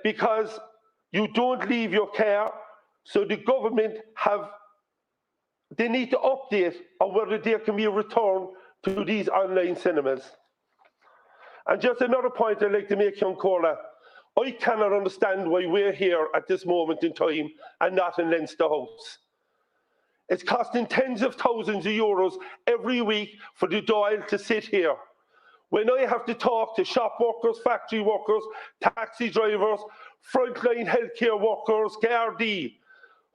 because you don't leave your car. So the government they need to update on whether there can be a return to these online cinemas. And just another point I'd like to make, young Corla. I cannot understand why we're here at this moment in time and not in Leinster House. It's costing tens of thousands of euros every week for the Dail to sit here. When I have to talk to shop workers, factory workers, taxi drivers, frontline healthcare workers, Gardaí,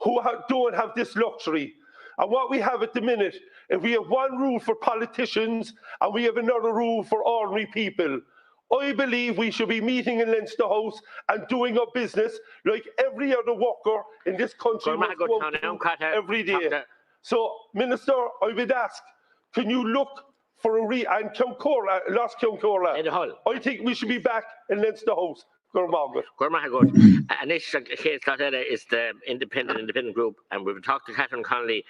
who don't have this luxury. And what we have at the minute, if we have one rule for politicians and we have another rule for ordinary people, I believe we should be meeting in Leinster House and doing our business like every other worker in this country must go out every day. So, Minister, I would ask, can you look for a and last Kion I think we should be back in Leinster House. And this is the independent group, and we've talked to Catherine Connolly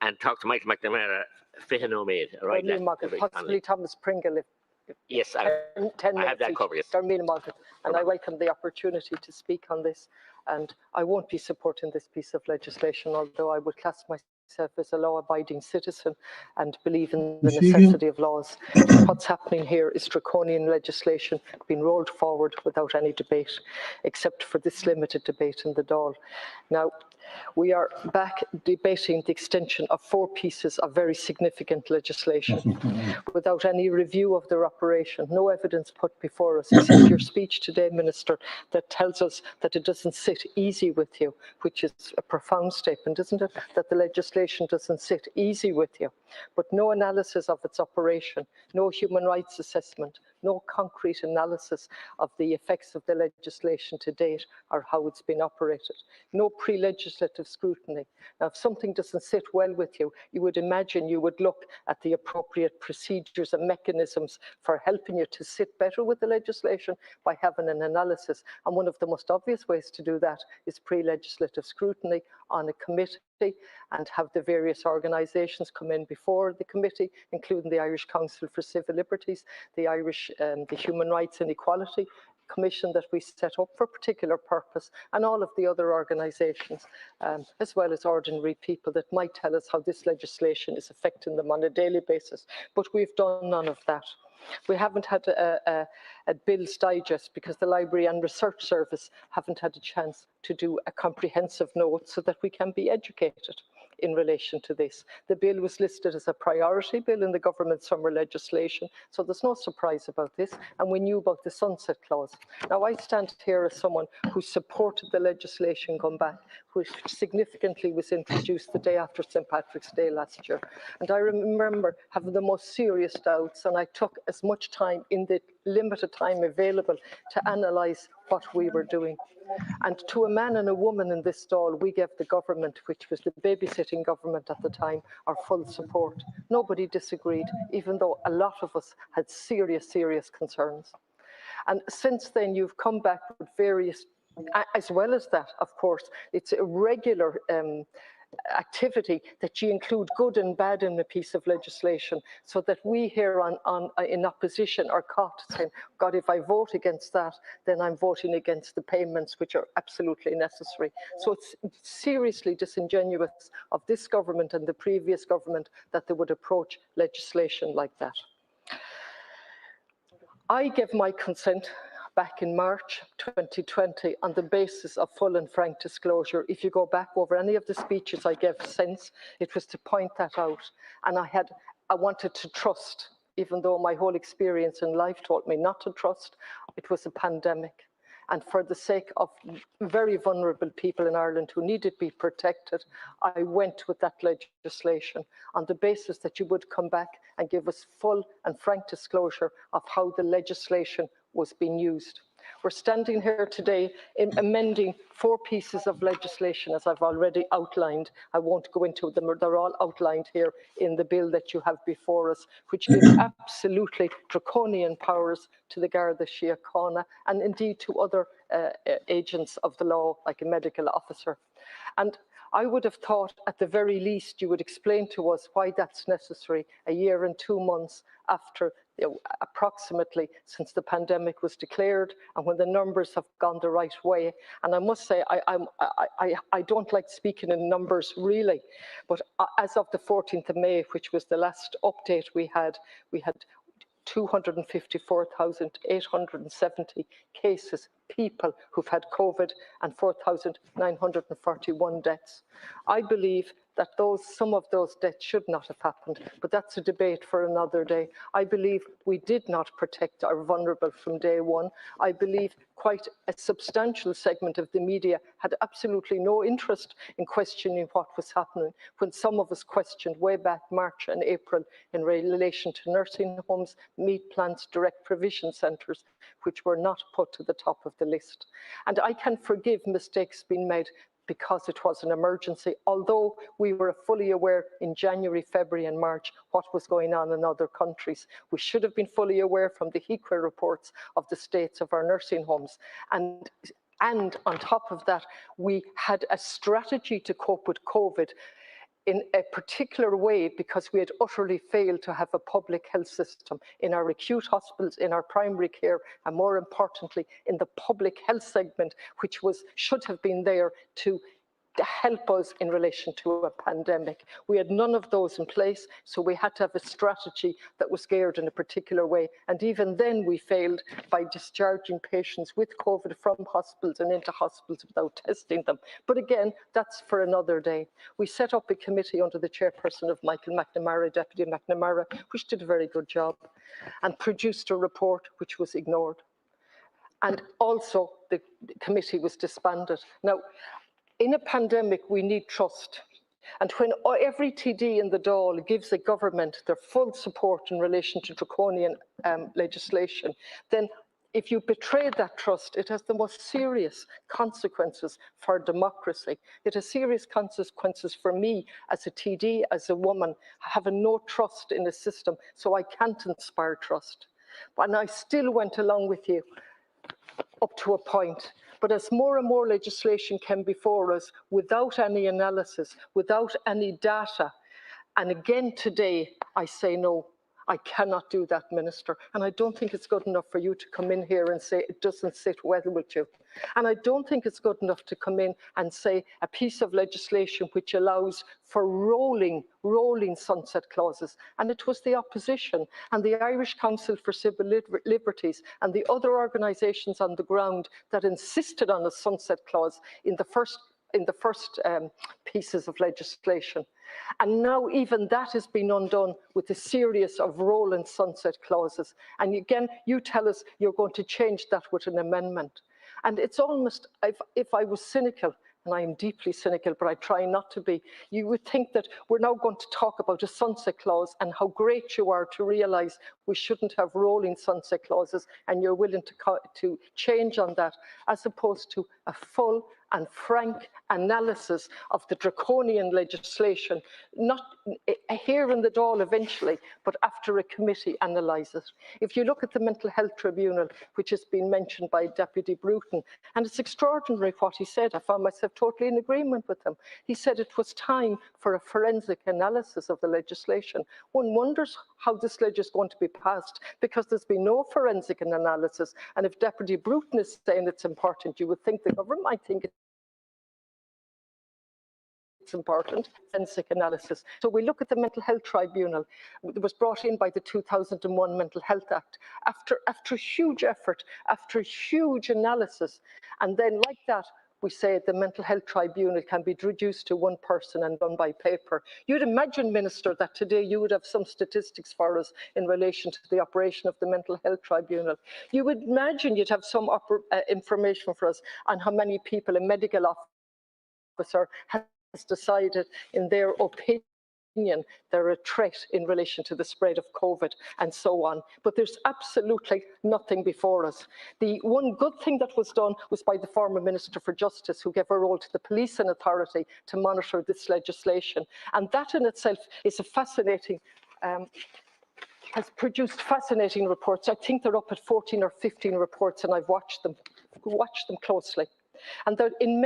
and talked to Michael McNamara. Right, possibly Thomas Pringle. Yes, I have that covered. Yes. And I welcome the opportunity to speak on this. And I won't be supporting this piece of legislation, although I would class myself as a law-abiding citizen and believe in the necessity of laws. What's happening here is draconian legislation being rolled forward without any debate, except for this limited debate in the Dáil. Now, we are back debating the extension of 4 pieces of very significant legislation without any review of their operation, no evidence put before us, except your speech today, Minister, that tells us that it doesn't sit easy with you, which is a profound statement, isn't it? That the legislation doesn't sit easy with you, but no analysis of its operation, no human rights assessment, no concrete analysis of the effects of the legislation to date or how it's been operated, no pre-legislative scrutiny. Now, if something doesn't sit well with you, you would imagine you would look at the appropriate procedures and mechanisms for helping you to sit better with the legislation by having an analysis. And one of the most obvious ways to do that is pre-legislative scrutiny on a committee and have the various organisations come in before the committee, including the Irish Council for Civil Liberties, the Irish the Human Rights and Equality Commission that we set up for a particular purpose, and all of the other organisations, as well as ordinary people that might tell us how this legislation is affecting them on a daily basis. But we've done none of that. We haven't had a Bill's Digest because the Library and Research Service haven't had a chance to do a comprehensive note so that we can be educated in relation to this. The bill was listed as a priority bill in the government summer legislation, so there's no surprise about this, and we knew about the sunset clause. Now, I stand here as someone who supported the legislation come back, which significantly was introduced the day after St. Patrick's Day last year. And I remember having the most serious doubts, and I took as much time in the limited time available to analyse what we were doing. And to a man and a woman in this Dáil, we gave the government, which was the babysitting government at the time, our full support. Nobody disagreed, even though a lot of us had serious, serious concerns. And since then, you've come back with various, as well as that, of course, it's a regular activity that you include good and bad in a piece of legislation, so that we here in opposition are caught saying, God, if I vote against that, then I'm voting against the payments which are absolutely necessary. So it's seriously disingenuous of this government and the previous government that they would approach legislation like that. I gave my consent back in March 2020 on the basis of full and frank disclosure. If you go back over any of the speeches I gave since, it was to point that out. And I wanted to trust, even though my whole experience in life taught me not to trust. It was a pandemic. And for the sake of very vulnerable people in Ireland who needed to be protected, I went with that legislation on the basis that you would come back and give us full and frank disclosure of how the legislation was being used. We're standing here today in amending 4 pieces of legislation, as I've already outlined. I won't go into them, they're all outlined here in the bill that you have before us, which gives absolutely draconian powers to the Garda Síochána and indeed to other agents of the law, like a medical officer. And I would have thought at the very least you would explain to us why that's necessary a year and 2 months after approximately since the pandemic was declared and when the numbers have gone the right way. And I must say, I don't like speaking in numbers really, but as of the 14th of May, which was the last update we had 254,870 cases, people who've had COVID, and 4,941 deaths. I believe that some of those deaths should not have happened, but that's a debate for another day. I believe we did not protect our vulnerable from day one. I believe quite a substantial segment of the media had absolutely no interest in questioning what was happening, when some of us questioned way back March and April in relation to nursing homes, meat plants, direct provision centres, which were not put to the top of the list. And I can forgive mistakes being made because it was an emergency, although we were fully aware in January, February and March what was going on in other countries. We should have been fully aware from the HEQA reports of the states of our nursing homes. And on top of that, we had a strategy to cope with COVID in a particular way because we had utterly failed to have a public health system in our acute hospitals, in our primary care, and more importantly, in the public health segment, which should have been there to help us in relation to a pandemic. We had none of those in place, so we had to have a strategy that was geared in a particular way. And even then we failed by discharging patients with COVID from hospitals and into hospitals without testing them. But again, that's for another day. We set up a committee under the chairperson of Michael McNamara, Deputy McNamara, which did a very good job, and produced a report which was ignored. And also the committee was disbanded. Now, in a pandemic, we need trust. And when every TD in the Dáil gives a government their full support in relation to draconian legislation, then if you betray that trust, it has the most serious consequences for democracy. It has serious consequences for me as a TD, as a woman, having no trust in the system, so I can't inspire trust. And I still went along with you up to a point. But as more and more legislation came before us without any analysis, without any data, and again today I say no, I cannot do that, Minister. And I don't think it's good enough for you to come in here and say it doesn't sit well with you. And I don't think it's good enough to come in and say a piece of legislation which allows for rolling sunset clauses. And it was the opposition and the Irish Council for Civil Liberties and the other organisations on the ground that insisted on a sunset clause in the first pieces of legislation. And now even that has been undone with a series of rolling sunset clauses. And again, you tell us you're going to change that with an amendment. And it's almost, if I was cynical, and I am deeply cynical, but I try not to be, you would think that we're now going to talk about a sunset clause and how great you are to realise we shouldn't have rolling sunset clauses, and you're willing to change on that, as opposed to a full and frank analysis of the draconian legislation, not here in the Dáil eventually, but after a committee analyses it. If you look at the Mental Health Tribunal, which has been mentioned by Deputy Bruton, and it's extraordinary what he said. I found myself totally in agreement with him. He said it was time for a forensic analysis of the legislation. One wonders how this legislation is going to be passed, because there's been no forensic analysis. And if Deputy Bruton is saying it's important, you would think the government might think it's important, forensic analysis. So we look at the Mental Health Tribunal. It was brought in by the 2001 Mental Health Act after huge effort, after huge analysis. And then like that, we say the Mental Health Tribunal can be reduced to one person and done by paper. You'd imagine, Minister, that today you would have some statistics for us in relation to the operation of the Mental Health Tribunal. You would imagine you'd have some information for us on how many people a medical officer has decided, in their opinion, they're a threat in relation to the spread of COVID and so on. But there's absolutely nothing before us. The one good thing that was done was by the former Minister for Justice, who gave a role to the Policing Authority to monitor this legislation. And that in itself is a fascinating, has produced fascinating reports. I think they're up at 14 or 15 reports, and I've watched them closely. And that in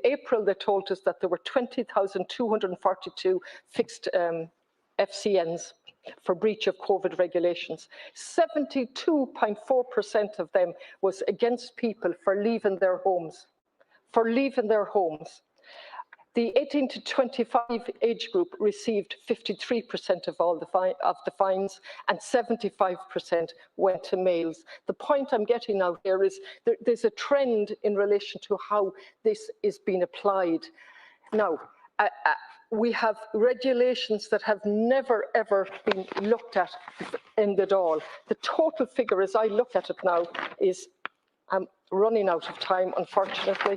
April, they told us that there were 20,242 fixed FCNs. for breach of COVID regulations. 72.4% of them was against people for leaving their homes. The 18 to 25 age group received 53% of all the fines, and 75% went to males. The point I'm getting out here is there's a trend in relation to how this is being applied. Now, we have regulations that have never ever been looked at in at all. The total figure, as I look at it now, is I'm running out of time, unfortunately.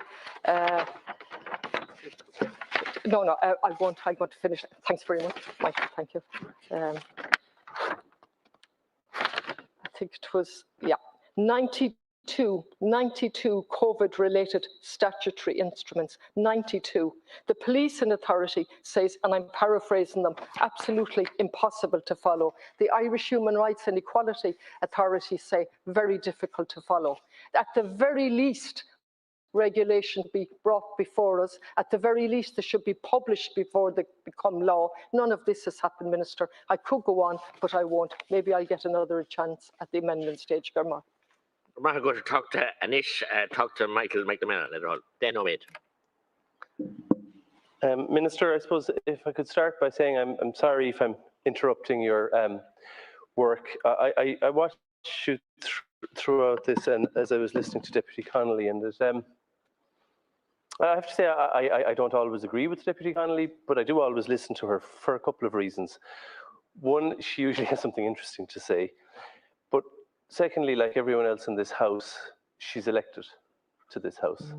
No, I won't. I'm going to finish. Thanks very much, Michael. Thank you. I think it was, 92 COVID-related statutory instruments, 92. The policing authority says, and I'm paraphrasing them, absolutely impossible to follow. The Irish Human Rights and Equality Authority say very difficult to follow. At the very least, regulation be brought before us. At the very least, they should be published before they become law. None of this has happened, Minister. I could go on, but I won't. Maybe I'll get another chance at the amendment stage. Germa. I'm going to talk to Anish, talk to Michael McNamara later on. Then Omid. Minister, I suppose if I could start by saying I'm sorry if I'm interrupting your work. I watched you throughout this, and as I was listening to Deputy Connolly, and I have to say I don't always agree with Deputy Connolly, but I do always listen to her for a couple of reasons. One, she usually has something interesting to say, but secondly, like everyone else in this house, she's elected to this house.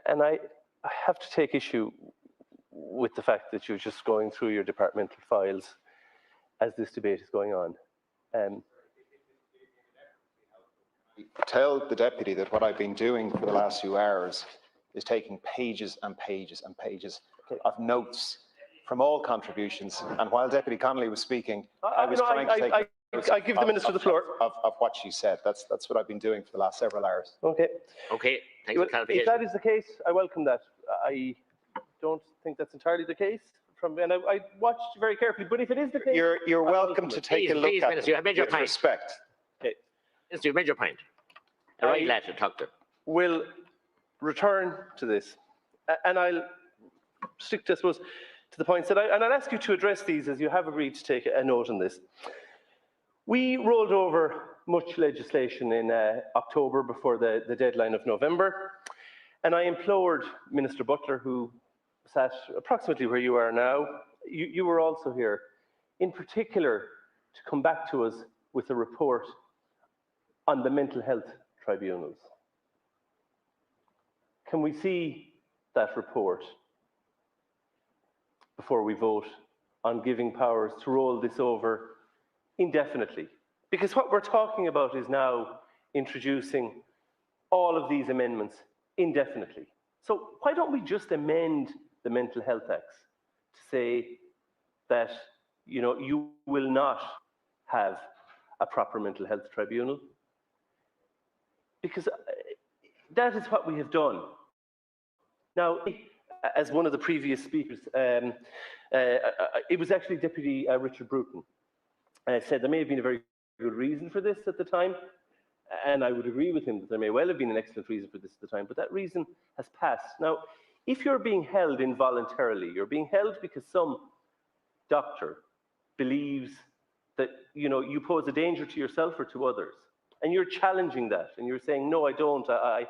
And I have to take issue with the fact that you're just going through your departmental files as this debate is going on. Tell the deputy that what I've been doing for the last few hours is taking pages and pages and pages of notes from all contributions. And while Deputy Connolly was speaking, I was trying to take I give the Minister the floor. Of what she said. That's what I've been doing for the last several hours. Okay. Okay, thanks for clarification. If that is the case, I welcome that. I don't think that's entirely the case. And I watched very carefully, but if it is the case, you're welcome to take a look at Minister, you have made your with point. respect. Okay. Minister, you've made your point. I'm very glad to talk to. We'll return to this, and I'll stick to, I suppose, to the points that and I'll ask you to address these as you have agreed to take a note on this. We rolled over much legislation in October before the deadline of November, and I implored Minister Butler, who sat approximately where you are now, you were also here, in particular, to come back to us with a report on the mental health tribunals. Can we see that report before we vote on giving powers to roll this over indefinitely? Because what we're talking about is now introducing all of these amendments indefinitely. So why don't we just amend the Mental Health Acts to say that, you know, you will not have a proper mental health tribunal? Because that is what we have done. Now, as one of the previous speakers, it was actually Deputy Richard Bruton said there may have been a very good reason for this at the time, and I would agree with him that there may well have been an excellent reason for this at the time, but that reason has passed. Now, if you're being held involuntarily, you're being held because some doctor believes that, you know, you pose a danger to yourself or to others, and you're challenging that, and you're saying, no, I don't, I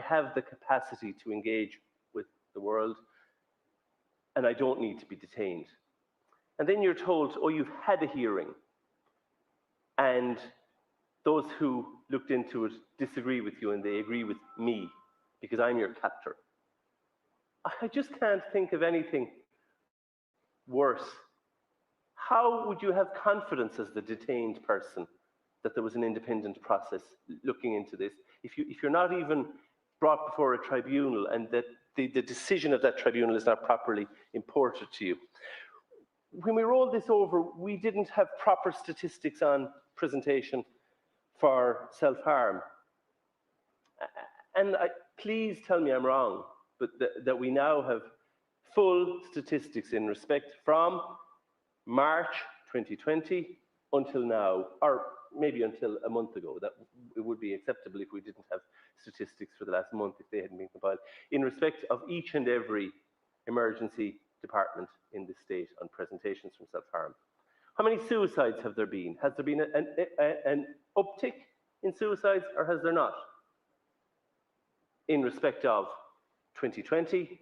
have the capacity to engage with the world, and I don't need to be detained. And then you're told, oh, you've had a hearing, and those who looked into it disagree with you, and they agree with me, because I'm your captor. I just can't think of anything worse. How would you have confidence as the detained person that there was an independent process looking into this if you're not even brought before a tribunal and that the decision of that tribunal is not properly imported to you? When we rolled this over, we didn't have proper statistics on presentation for self-harm. And please tell me I'm wrong, but that we now have full statistics in respect from March 2020 until now, or maybe until a month ago. That it would be acceptable if we didn't have statistics for the last month, if they hadn't been compiled, in respect of each and every emergency department in the state on presentations from self-harm. How many suicides have there been? Has there been an uptick in suicides, or has there not? In respect of 2020,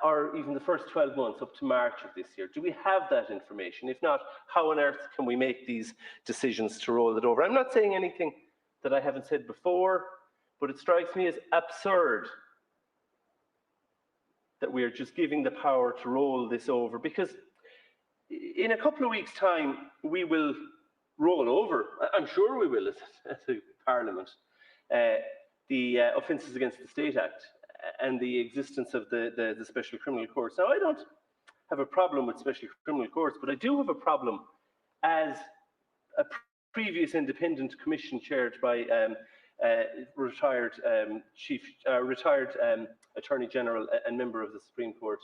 or even the first 12 months up to March of this year? Do we have that information? If not, how on earth can we make these decisions to roll it over? I'm not saying anything that I haven't said before, but it strikes me as absurd that we are just giving the power to roll this over, because in a couple of weeks' time, we will roll over, I'm sure we will as a Parliament, the Offences Against the State Act and the existence of the Special Criminal Courts. Now, I don't have a problem with Special Criminal Courts, but I do have a problem as a previous independent commission chaired by retired Attorney General and member of the Supreme Court,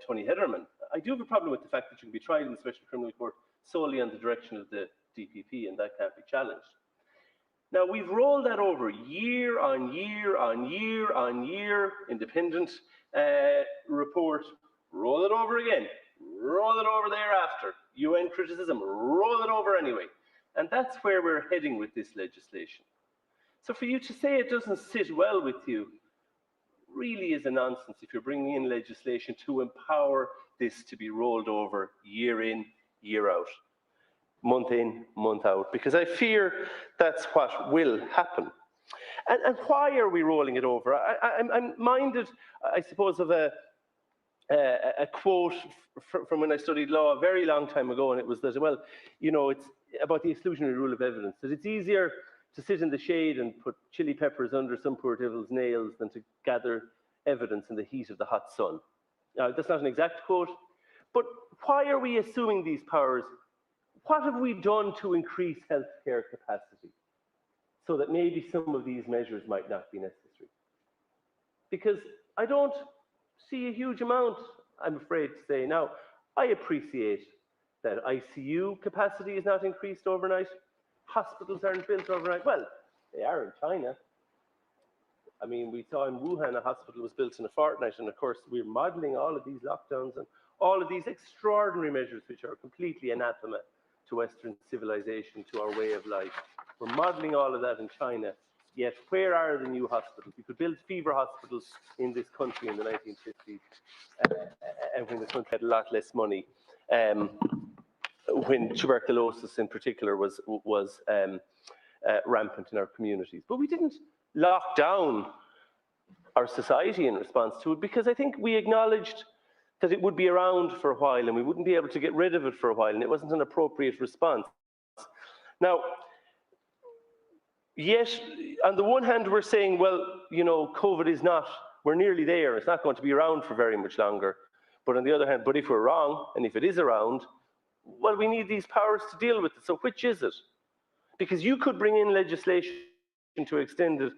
Tony Hederman. I do have a problem with the fact that you can be tried in the Special Criminal Court solely on the direction of the DPP, and that can't be challenged. Now, we've rolled that over year on year on year on year, independent report, roll it over again, roll it over thereafter, UN criticism, roll it over anyway. And that's where we're heading with this legislation. So for you to say it doesn't sit well with you really is a nonsense if you're bringing in legislation to empower this to be rolled over year in, year out, month in, month out, because I fear that's what will happen. And why are we rolling it over? I'm minded, I suppose, of a quote from when I studied law a very long time ago, and it was that, well, you know, it's about the exclusionary rule of evidence, that it's easier to sit in the shade and put chili peppers under some poor devil's nails than to gather evidence in the heat of the hot sun. Now, that's not an exact quote, but why are we assuming these powers? What have we done to increase healthcare capacity so that maybe some of these measures might not be necessary? Because I don't see a huge amount, I'm afraid to say. Now, I appreciate that ICU capacity is not increased overnight. Hospitals aren't built overnight. Well, they are in China. I mean, we saw in Wuhan a hospital was built in a fortnight, and of course we're modeling all of these lockdowns and all of these extraordinary measures which are completely anathema to Western civilization, to our way of life. We're modeling all of that in China, yet where are the new hospitals? We could build fever hospitals in this country in the 1950s, and when the country had a lot less money. When tuberculosis in particular was rampant in our communities. But we didn't lock down our society in response to it, because I think we acknowledged that it would be around for a while and we wouldn't be able to get rid of it for a while, and it wasn't an appropriate response. Now, yet, on the one hand, we're saying, well, you know, COVID is not, we're nearly there, it's not going to be around for very much longer. But on the other hand, but if we're wrong, and if it is around, well, we need these powers to deal with it. So which is it? Because you could bring in legislation to extend it.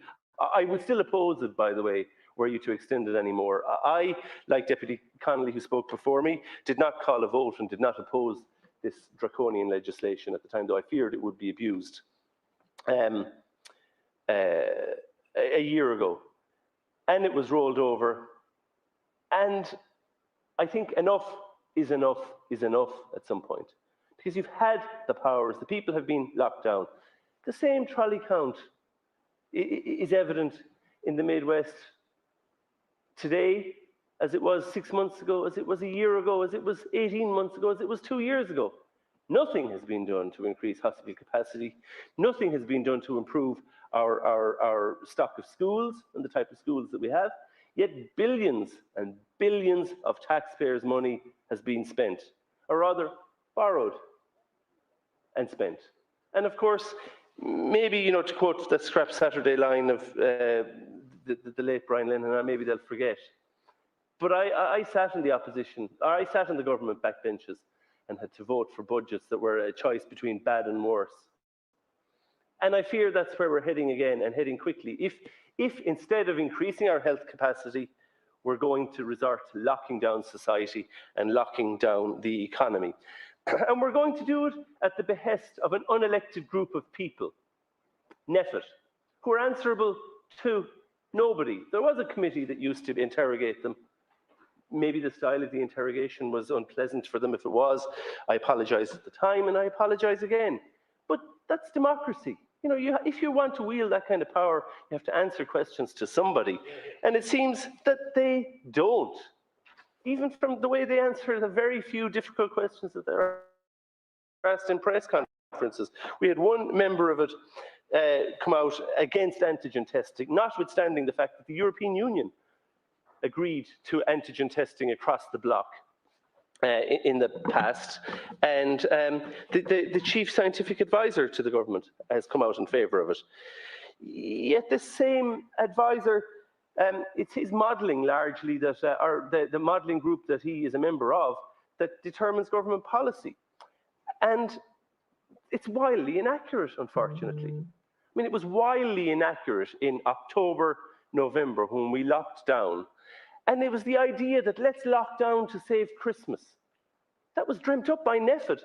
I would still oppose it, by the way, were you to extend it anymore. I, like Deputy Connolly, who spoke before me, did not call a vote and did not oppose this draconian legislation at the time, though I feared it would be abused a year ago. And it was rolled over. And I think enough is enough is enough at some point. Because you've had the powers, the people have been locked down. The same trolley count is evident in the Midwest today as it was 6 months ago, as it was a year ago, as it was 18 months ago, as it was 2 years ago. Nothing has been done to increase hospital capacity. Nothing has been done to improve our stock of schools and the type of schools that we have. Yet billions and billions of taxpayers' money has been spent, or rather borrowed and spent. And of course, maybe, you know, to quote the Scrap Saturday line of the late Brian Lennon, maybe they'll forget. But I sat in the opposition, or I sat in the government backbenches and had to vote for budgets that were a choice between bad and worse. And I fear that's where we're heading again, and heading quickly. If instead of increasing our health capacity, we're going to resort to locking down society and locking down the economy. And we're going to do it at the behest of an unelected group of people, NEFIT, who are answerable to nobody. There was a committee that used to interrogate them. Maybe the style of the interrogation was unpleasant for them. If it was, I apologise at the time, and I apologise again. But that's democracy. You know, if you want to wield that kind of power, you have to answer questions to somebody. And it seems that they don't. Even from the way they answer the very few difficult questions that they're asked in press conferences. We had one member of it come out against antigen testing, notwithstanding the fact that the European Union agreed to antigen testing across the bloc in the past, and the chief scientific advisor to the government has come out in favour of it. Yet the same advisor, it's his modelling largely that, or the modelling group that he is a member of, that determines government policy. And it's wildly inaccurate, unfortunately. I mean, it was wildly inaccurate in October, November, when we locked down. And it was the idea that let's lock down to save Christmas. That was dreamt up by NEFIT.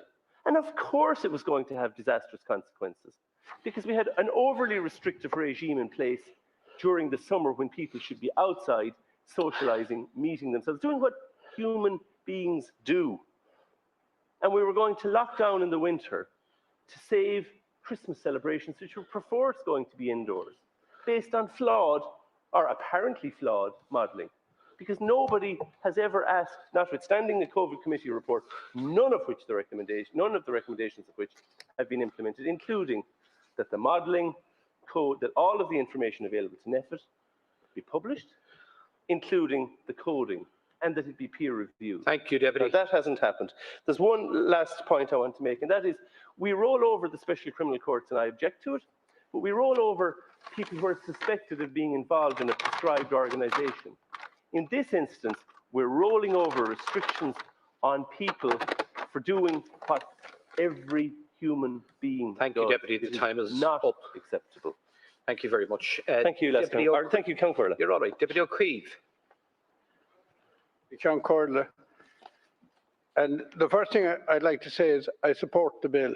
And of course it was going to have disastrous consequences, because we had an overly restrictive regime in place during the summer when people should be outside, socializing, meeting themselves, doing what human beings do. And we were going to lock down in the winter to save Christmas celebrations, which were perforce going to be indoors, based on flawed, or apparently flawed, modelling. Because nobody has ever asked, notwithstanding the COVID committee report, none of the recommendations of which have been implemented, including that the modelling code, that all of the information available to NEFIT be published, including the coding, and that it be peer reviewed. Thank you, Deputy. Now, that hasn't happened. There's one last point I want to make, and that is we roll over the special criminal courts, and I object to it, but we roll over people who are suspected of being involved in a prescribed organisation. In this instance, we're rolling over restrictions on people for doing what every human being does. Thank you, Deputy. The time is not up. Acceptable. Thank you very much. Thank you, thank you, Councillor. You're all right. Deputy O'Keefe. John Cordler. And the first thing I'd like to say is I support the bill.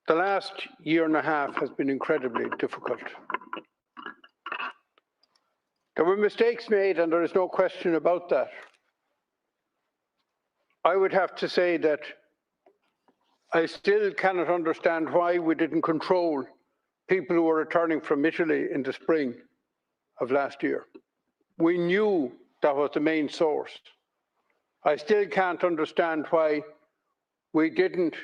The last year and a half has been incredibly difficult. There were mistakes made, and there is no question about that. I would have to say that I still cannot understand why we didn't control people who were returning from Italy in the spring of last year. We knew that was the main source. I still can't understand why we didn't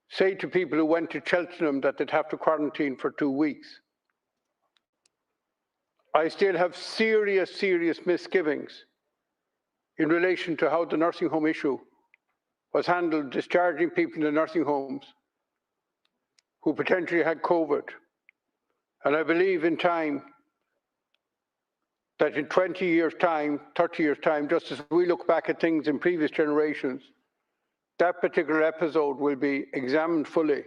say to people who went to Cheltenham that they'd have to quarantine for 2 weeks. I still have serious, serious misgivings in relation to how the nursing home issue was handled, discharging people in the nursing homes who potentially had COVID. And I believe in time that in 20 years' time, 30 years' time, just as we look back at things in previous generations, that particular episode will be examined fully.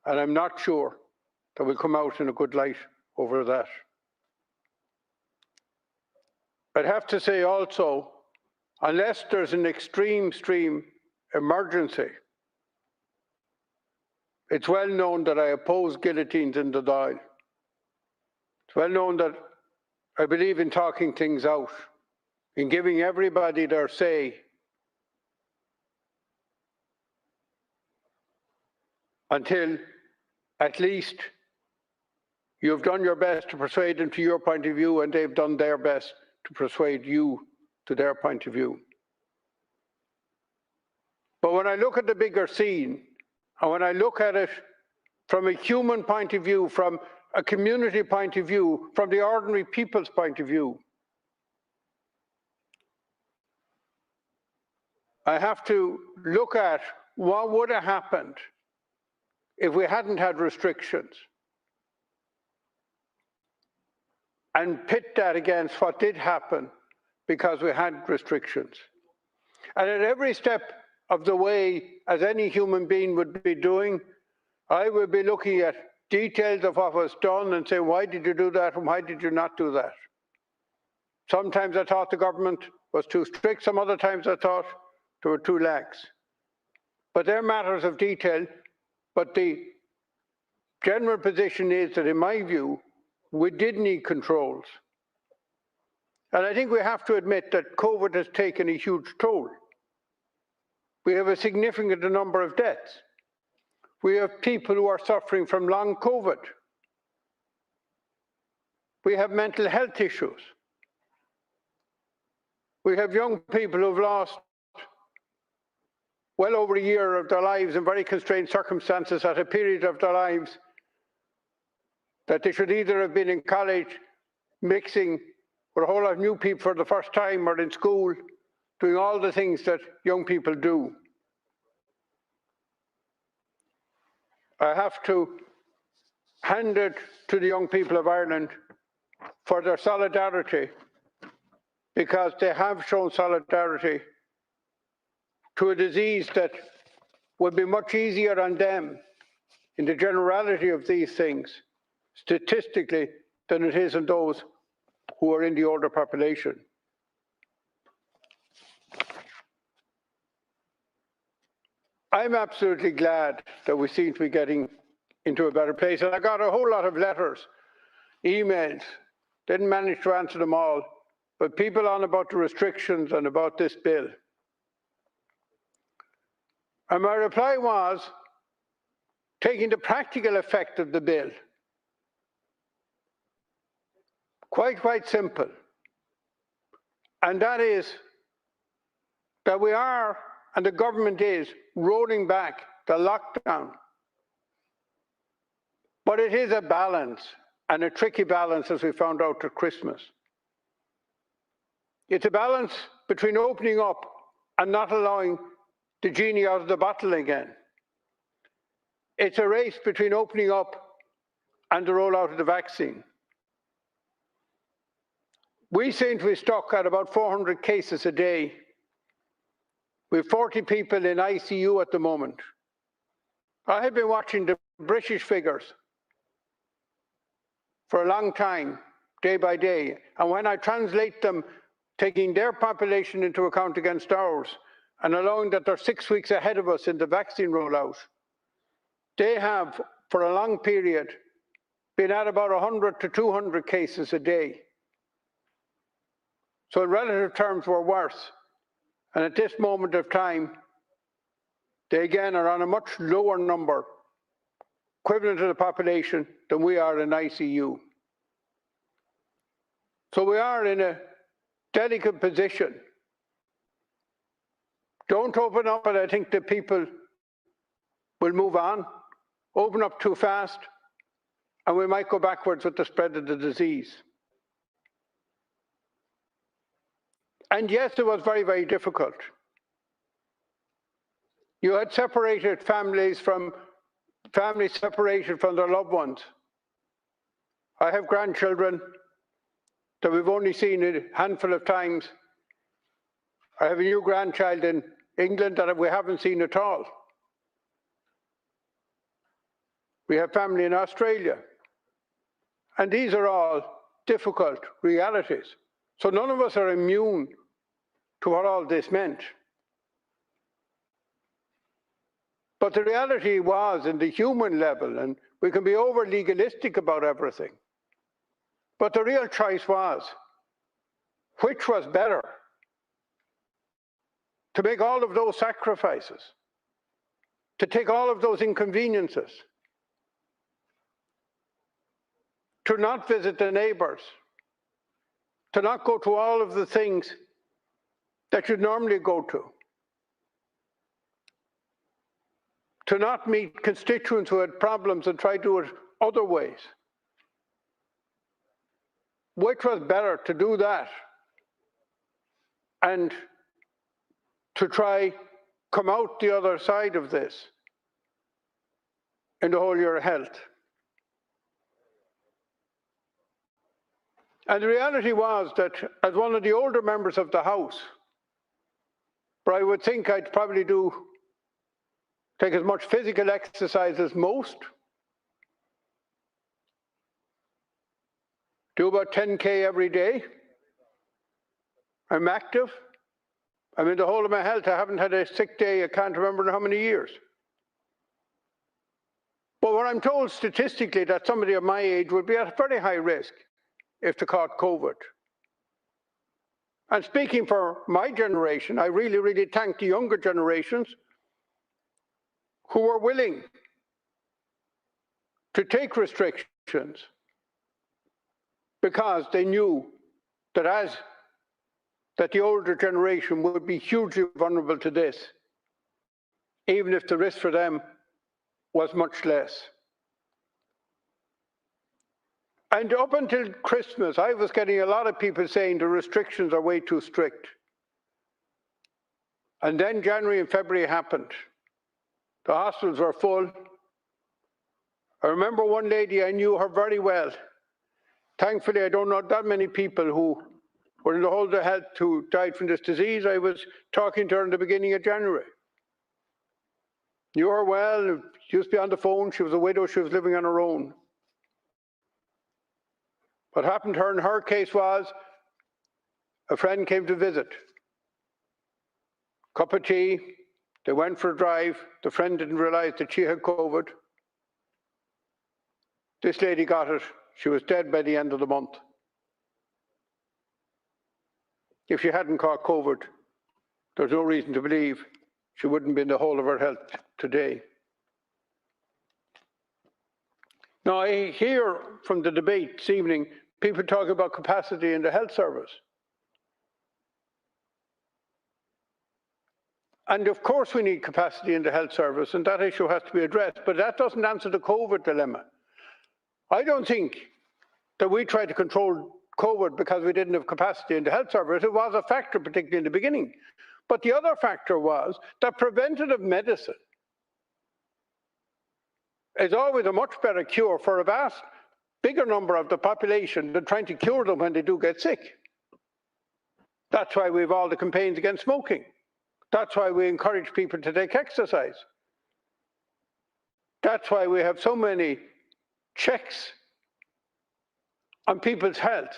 And I'm not sure that we'll come out in a good light over that. I'd have to say also, unless there's an extreme emergency, it's well known that I oppose guillotines in the Dail. It's well known that I believe in talking things out, in giving everybody their say, until at least you've done your best to persuade them to your point of view and they've done their best to persuade you to their point of view. But when I look at the bigger scene, and when I look at it from a human point of view, from a community point of view, from the ordinary people's point of view, I have to look at what would have happened if we hadn't had restrictions, and pit that against what did happen because we had restrictions. And at every step of the way, as any human being would be doing, I would be looking at details of what was done and saying, why did you do that and why did you not do that? Sometimes I thought the government was too strict, some other times I thought they were too lax. but they're matters of detail. But the general position is that, in my view, we did need controls. And I think we have to admit that COVID has taken a huge toll. We have a significant number of deaths. We have people who are suffering from long COVID. We have mental health issues. We have young people who've lost well over a year of their lives in very constrained circumstances at a period of their lives that they should either have been in college mixing with a whole lot of new people for the first time, or in school doing all the things that young people do. I have to hand it to the young people of Ireland for their solidarity, because they have shown solidarity to a disease that would be much easier on them in the generality of these things, statistically, than it is on those who are in the older population. I'm absolutely glad that we seem to be getting into a better place. And I got a whole lot of letters, emails, didn't manage to answer them all, but people on about the restrictions and about this bill. And my reply was, taking the practical effect of the bill, quite simple. And that is that we are, and the government is, rolling back the lockdown. But it is a balance, and a tricky balance, as we found out at Christmas. It's a balance between opening up and not allowing the genie out of the bottle again. It's a race between opening up and the rollout of the vaccine. We seem to be stuck at about 400 cases a day. We have 40 people in ICU at the moment. I have been watching the British figures for a long time, day by day, and when I translate them, taking their population into account against ours, and allowing that they're 6 weeks ahead of us in the vaccine rollout, they have, for a long period, been at about 100 to 200 cases a day. So in relative terms, we're worse. And at this moment of time, they again are on a much lower number, equivalent to the population, than we are in ICU. So we are in a delicate position. Don't open up, and I think the people will move on. Open up too fast, and we might go backwards with the spread of the disease. And yes, it was very difficult. You had separated families separated from their loved ones. I have grandchildren that we've only seen a handful of times. I have a new grandchild in England that we haven't seen at all. We have family in Australia. And these are all difficult realities. So none of us are immune to what all this meant. But the reality was, in the human level, and we can be over legalistic about everything, but the real choice was, which was better? To make all of those sacrifices, to take all of those inconveniences, to not visit the neighbors, to not go to all of the things that you'd normally go to not meet constituents who had problems and try to do it other ways. Which was better, to do that and to try come out the other side of this in the whole year of health? And the reality was that, as one of the older members of the House, but I would think I'd probably take as much physical exercise as most, do about 10K every day. I'm active. I mean, the whole of my health, I haven't had a sick day, I can't remember in how many years. But what I'm told statistically that somebody of my age would be at very high risk if they caught COVID. And speaking for my generation, I really, really thank the younger generations who were willing to take restrictions because they knew that the older generation would be hugely vulnerable to this, even if the risk for them was much less. And up until Christmas, I was getting a lot of people saying the restrictions are way too strict. And then January and February happened. The hospitals were full. I remember one lady, I knew her very well. Thankfully, I don't know that many people who were in the whole of the health who died from this disease. I was talking to her in the beginning of January. Knew her well, used to be on the phone. She was a widow, she was living on her own. What happened to her in her case was a friend came to visit. Cup of tea, they went for a drive. The friend didn't realize that she had COVID. This lady got it. She was dead by the end of the month. If she hadn't caught COVID, there's no reason to believe she wouldn't be in the whole of her health today. Now, I hear from the debate this evening, people talk about capacity in the health service. And of course we need capacity in the health service, and that issue has to be addressed, but that doesn't answer the COVID dilemma. I don't think that we tried to control COVID because we didn't have capacity in the health service. It was a factor, particularly in the beginning. But the other factor was that preventative medicine is always a much better cure for a vast bigger number of the population than trying to cure them when they do get sick. That's why we have all the campaigns against smoking. That's why we encourage people to take exercise. That's why we have so many checks on people's health,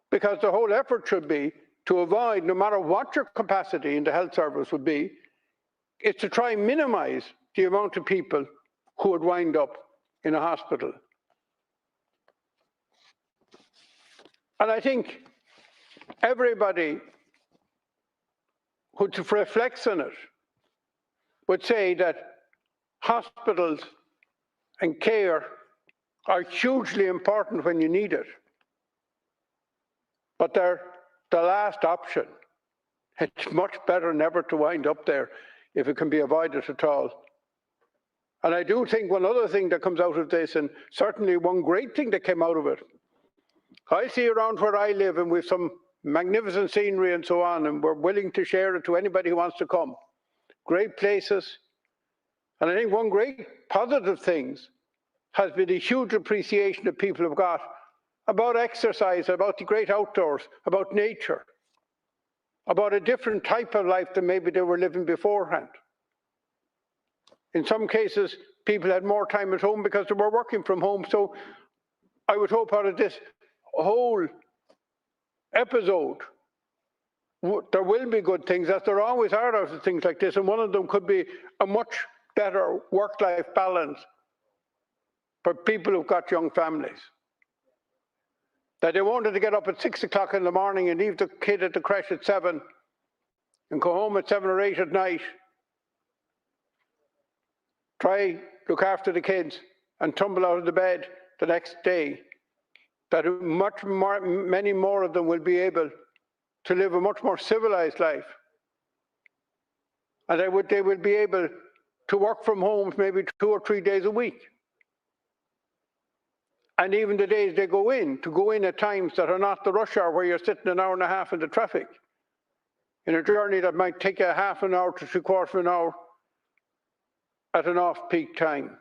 because the whole effort should be to avoid, no matter what your capacity in the health service would be, is to try and minimize the amount of people who would wind up in a hospital. And I think everybody who reflects on it would say that hospitals and care are hugely important when you need it. But they're the last option. It's much better never to wind up there if it can be avoided at all. And I do think one other thing that comes out of this, and certainly one great thing that came out of it, I see around where I live, and with some magnificent scenery and so on, and we're willing to share it to anybody who wants to come. Great places. And I think one great positive thing has been a huge appreciation that people have got about exercise, about the great outdoors, about nature, about a different type of life than maybe they were living beforehand. In some cases, people had more time at home because they were working from home. So I would hope out of this whole episode, there will be good things, as there always are out of things like this, and one of them could be a much better work-life balance for people who've got young families. That they wanted to get up at 6 o'clock in the morning and leave the kid at the creche at 7 and go home at 7 or 8 at night. Try look after the kids and tumble out of the bed the next day. That many more of them will be able to live a much more civilized life. And they will be able to work from home maybe 2 or 3 days a week. And even the days they go in at times that are not the rush hour where you're sitting an hour and a half in the traffic, in a journey that might take you half an hour to 3/4 of an hour at an off-peak time.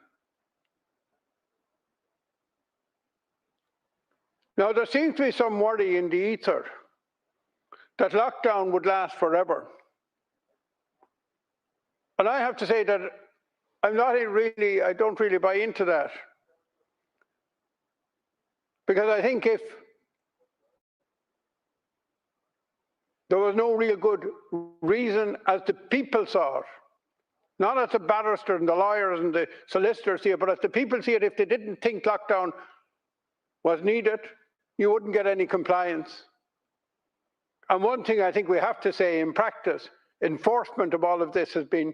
Now, there seems to be some worry in the ether that lockdown would last forever. And I have to say that I don't really buy into that. Because I think There was no real good reason as the people saw it. Not as the barristers and the lawyers and the solicitors see it, but as the people see it. If they didn't think lockdown was needed, you wouldn't get any compliance. And one thing I think we have to say, in practice, enforcement of all of this has been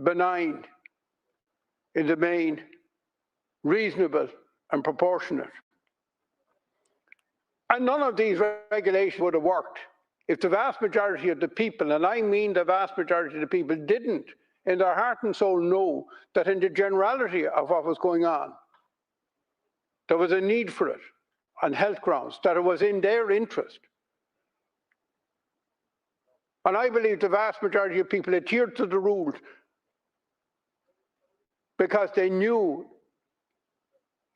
benign, in the main, reasonable and proportionate. And none of these regulations would have worked if the vast majority of the people, and I mean the vast majority of the people, didn't in their heart and soul know that in the generality of what was going on, there was a need for it on health grounds, that it was in their interest. And I believe the vast majority of people adhered to the rules because they knew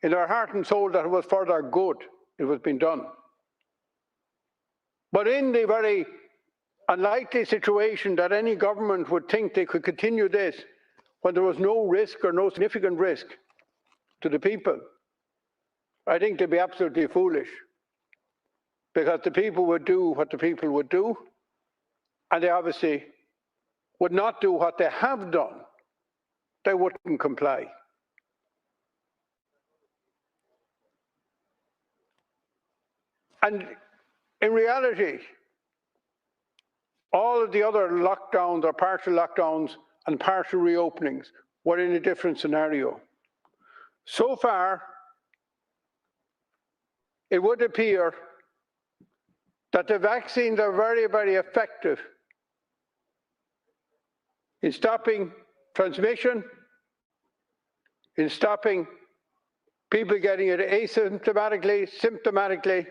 in their heart and soul that it was for their good it was being done. But in the very unlikely situation that any government would think they could continue this when there was no risk or no significant risk to the people, I think they'd be absolutely foolish, because the people would do what the people would do, and they obviously would not do what they have done. They wouldn't comply. And in reality, all of the other lockdowns or partial lockdowns and partial reopenings were in a different scenario. So far, it would appear that the vaccines are very, very effective in stopping transmission, in stopping people getting it asymptomatically, symptomatically,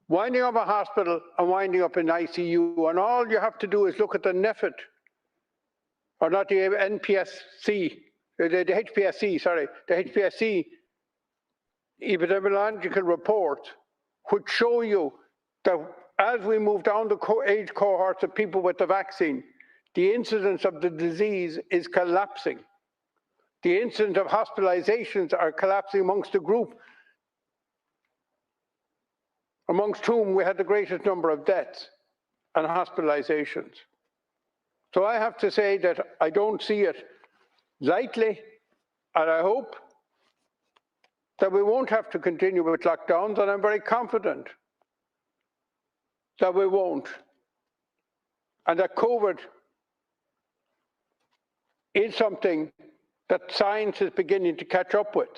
winding up a hospital and winding up in ICU. And all you have to do is look at the NPHET, or not the NPSC, the HPSC epidemiological report, would show you that as we move down the age cohorts of people with the vaccine, the incidence of the disease is collapsing. The incidence of hospitalizations are collapsing amongst the group amongst whom we had the greatest number of deaths and hospitalizations. So I have to say that I don't see it lightly, and I hope that we won't have to continue with lockdowns, and I'm very confident that we won't, and that COVID is something that science is beginning to catch up with.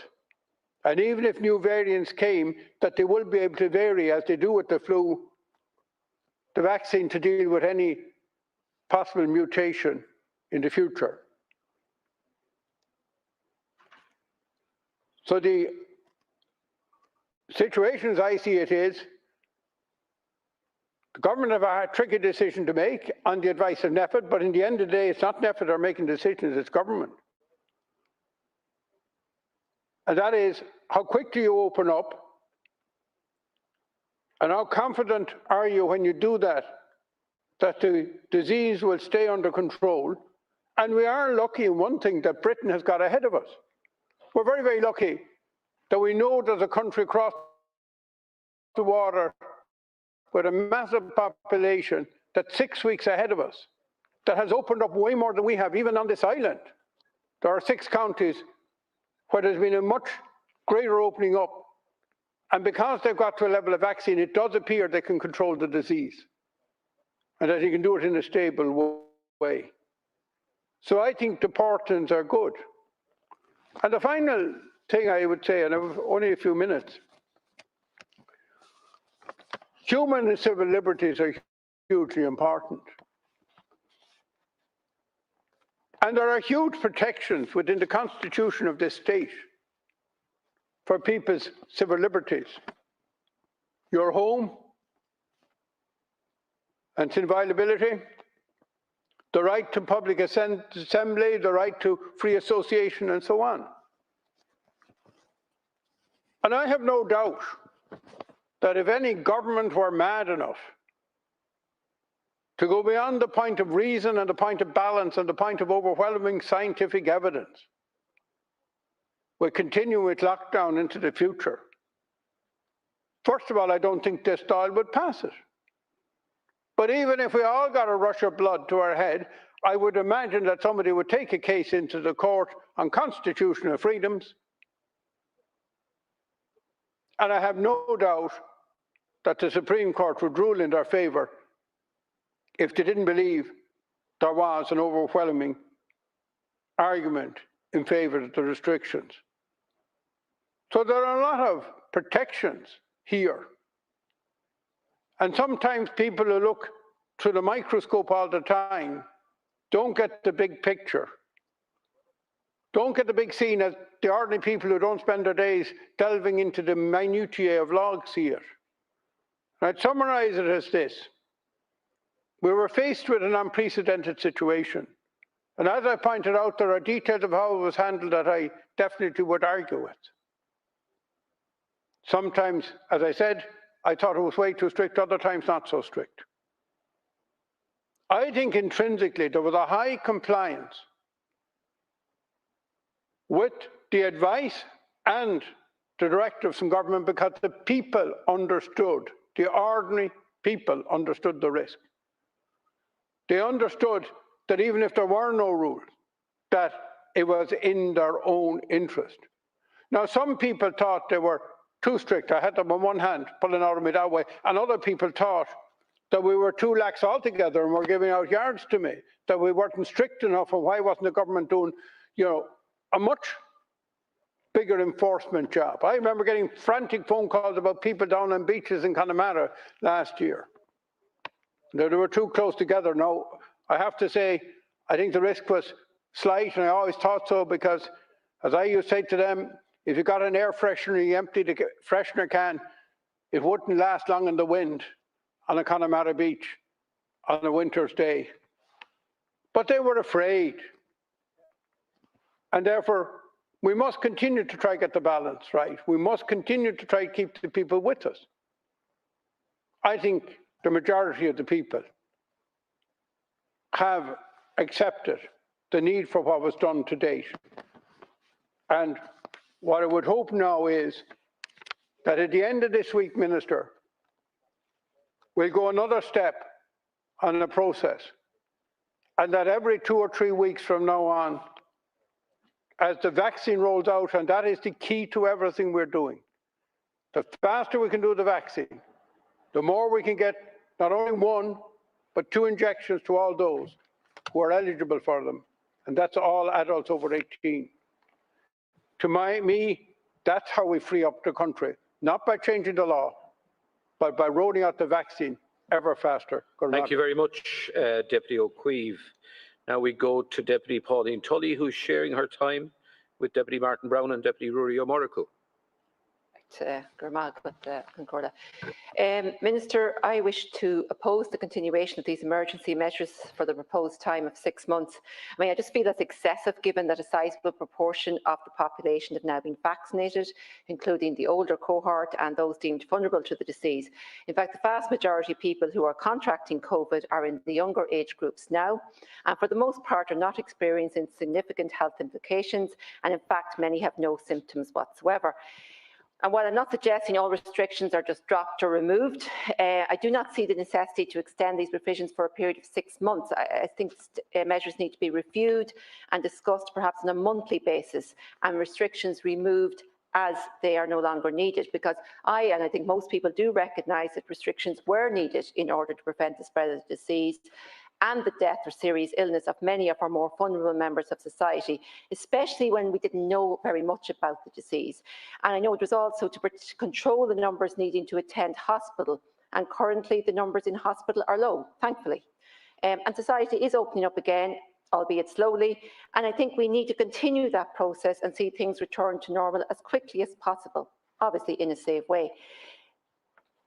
And even if new variants came, that they will be able to vary, as they do with the flu, the vaccine, to deal with any possible mutation in the future. So the situation as I see it is, the government have a tricky decision to make on the advice of NPHET, but in the end of the day, it's not NPHET that are making decisions, it's government. And that is, how quick do you open up? And how confident are you when you do that, that the disease will stay under control? And we are lucky in one thing, that Britain has got ahead of us. We're very, very lucky that we know there's a country across the water with a massive population that's 6 weeks ahead of us, that has opened up way more than we have, even on this island. There are 6 counties where there's been a much greater opening up. And because they've got to a level of vaccine, it does appear they can control the disease, and that you can do it in a stable way. So I think the portents are good. And the final thing I would say, and I have only a few minutes, human and civil liberties are hugely important. And there are huge protections within the constitution of this state for people's civil liberties. Your home and its inviolability, the right to public assembly, the right to free association, and so on. And I have no doubt that if any government were mad enough to go beyond the point of reason and the point of balance and the point of overwhelming scientific evidence, we continue with lockdown into the future. First of all, I don't think this Dail would pass it. But even if we all got a rush of blood to our head, I would imagine that somebody would take a case into the court on constitutional freedoms. And I have no doubt that the Supreme Court would rule in their favour if they didn't believe there was an overwhelming argument in favour of the restrictions. So there are a lot of protections here. And sometimes people who look through the microscope all the time don't get the big picture. Don't get the big scene as the ordinary people who don't spend their days delving into the minutiae of logs see it. I'd summarise it as this. We were faced with an unprecedented situation. And as I pointed out, there are details of how it was handled that I definitely would argue with. Sometimes, as I said, I thought it was way too strict, other times not so strict. I think intrinsically there was a high compliance with the advice and the directives from government because the people understood, the ordinary people understood the risk. They understood that even if there were no rules, that it was in their own interest. Now, some people thought they were too strict. I had them on one hand pulling out of me that way, and other people thought that we were too lax altogether and were giving out yards to me, that we weren't strict enough, and why wasn't the government doing, a much bigger enforcement job. I remember getting frantic phone calls about people down on beaches in Connemara last year. They were too close together. Now, I have to say, I think the risk was slight, and I always thought so because, as I used to say to them, if you got an air freshener, you empty the freshener can, it wouldn't last long in the wind on a Connemara beach on a winter's day. But they were afraid. And therefore, we must continue to try to get the balance right. We must continue to try to keep the people with us. I think the majority of the people have accepted the need for what was done to date. And what I would hope now is that at the end of this week, Minister, we'll go another step on the process, and that every 2 or 3 weeks from now on, as the vaccine rolls out, and that is the key to everything we're doing, the faster we can do the vaccine, the more we can get not only 1, but 2 injections to all those who are eligible for them, and that's all adults over 18. To me, that's how we free up the country, not by changing the law, but by rolling out the vaccine ever faster. Thank you very much, Deputy O'Queeve. Now we go to Deputy Pauline Tully, who's sharing her time with Deputy Martin Brown and Deputy Ruaidhrí O'Murrochú. Minister, I wish to oppose the continuation of these emergency measures for the proposed time of 6 months. I just feel that's excessive given that a sizable proportion of the population have now been vaccinated, including the older cohort and those deemed vulnerable to the disease. In fact, the vast majority of people who are contracting COVID are in the younger age groups now, and for the most part are not experiencing significant health implications, and in fact, many have no symptoms whatsoever. And while I'm not suggesting all restrictions are just dropped or removed, I do not see the necessity to extend these provisions for a period of 6 months. I think measures need to be reviewed and discussed perhaps on a monthly basis, and restrictions removed as they are no longer needed, because and I think most people do recognise that restrictions were needed in order to prevent the spread of the disease and the death or serious illness of many of our more vulnerable members of society, especially when we didn't know very much about the disease. And I know it was also to control the numbers needing to attend hospital, and currently the numbers in hospital are low, thankfully. And society is opening up again, albeit slowly, and I think we need to continue that process and see things return to normal as quickly as possible, obviously in a safe way.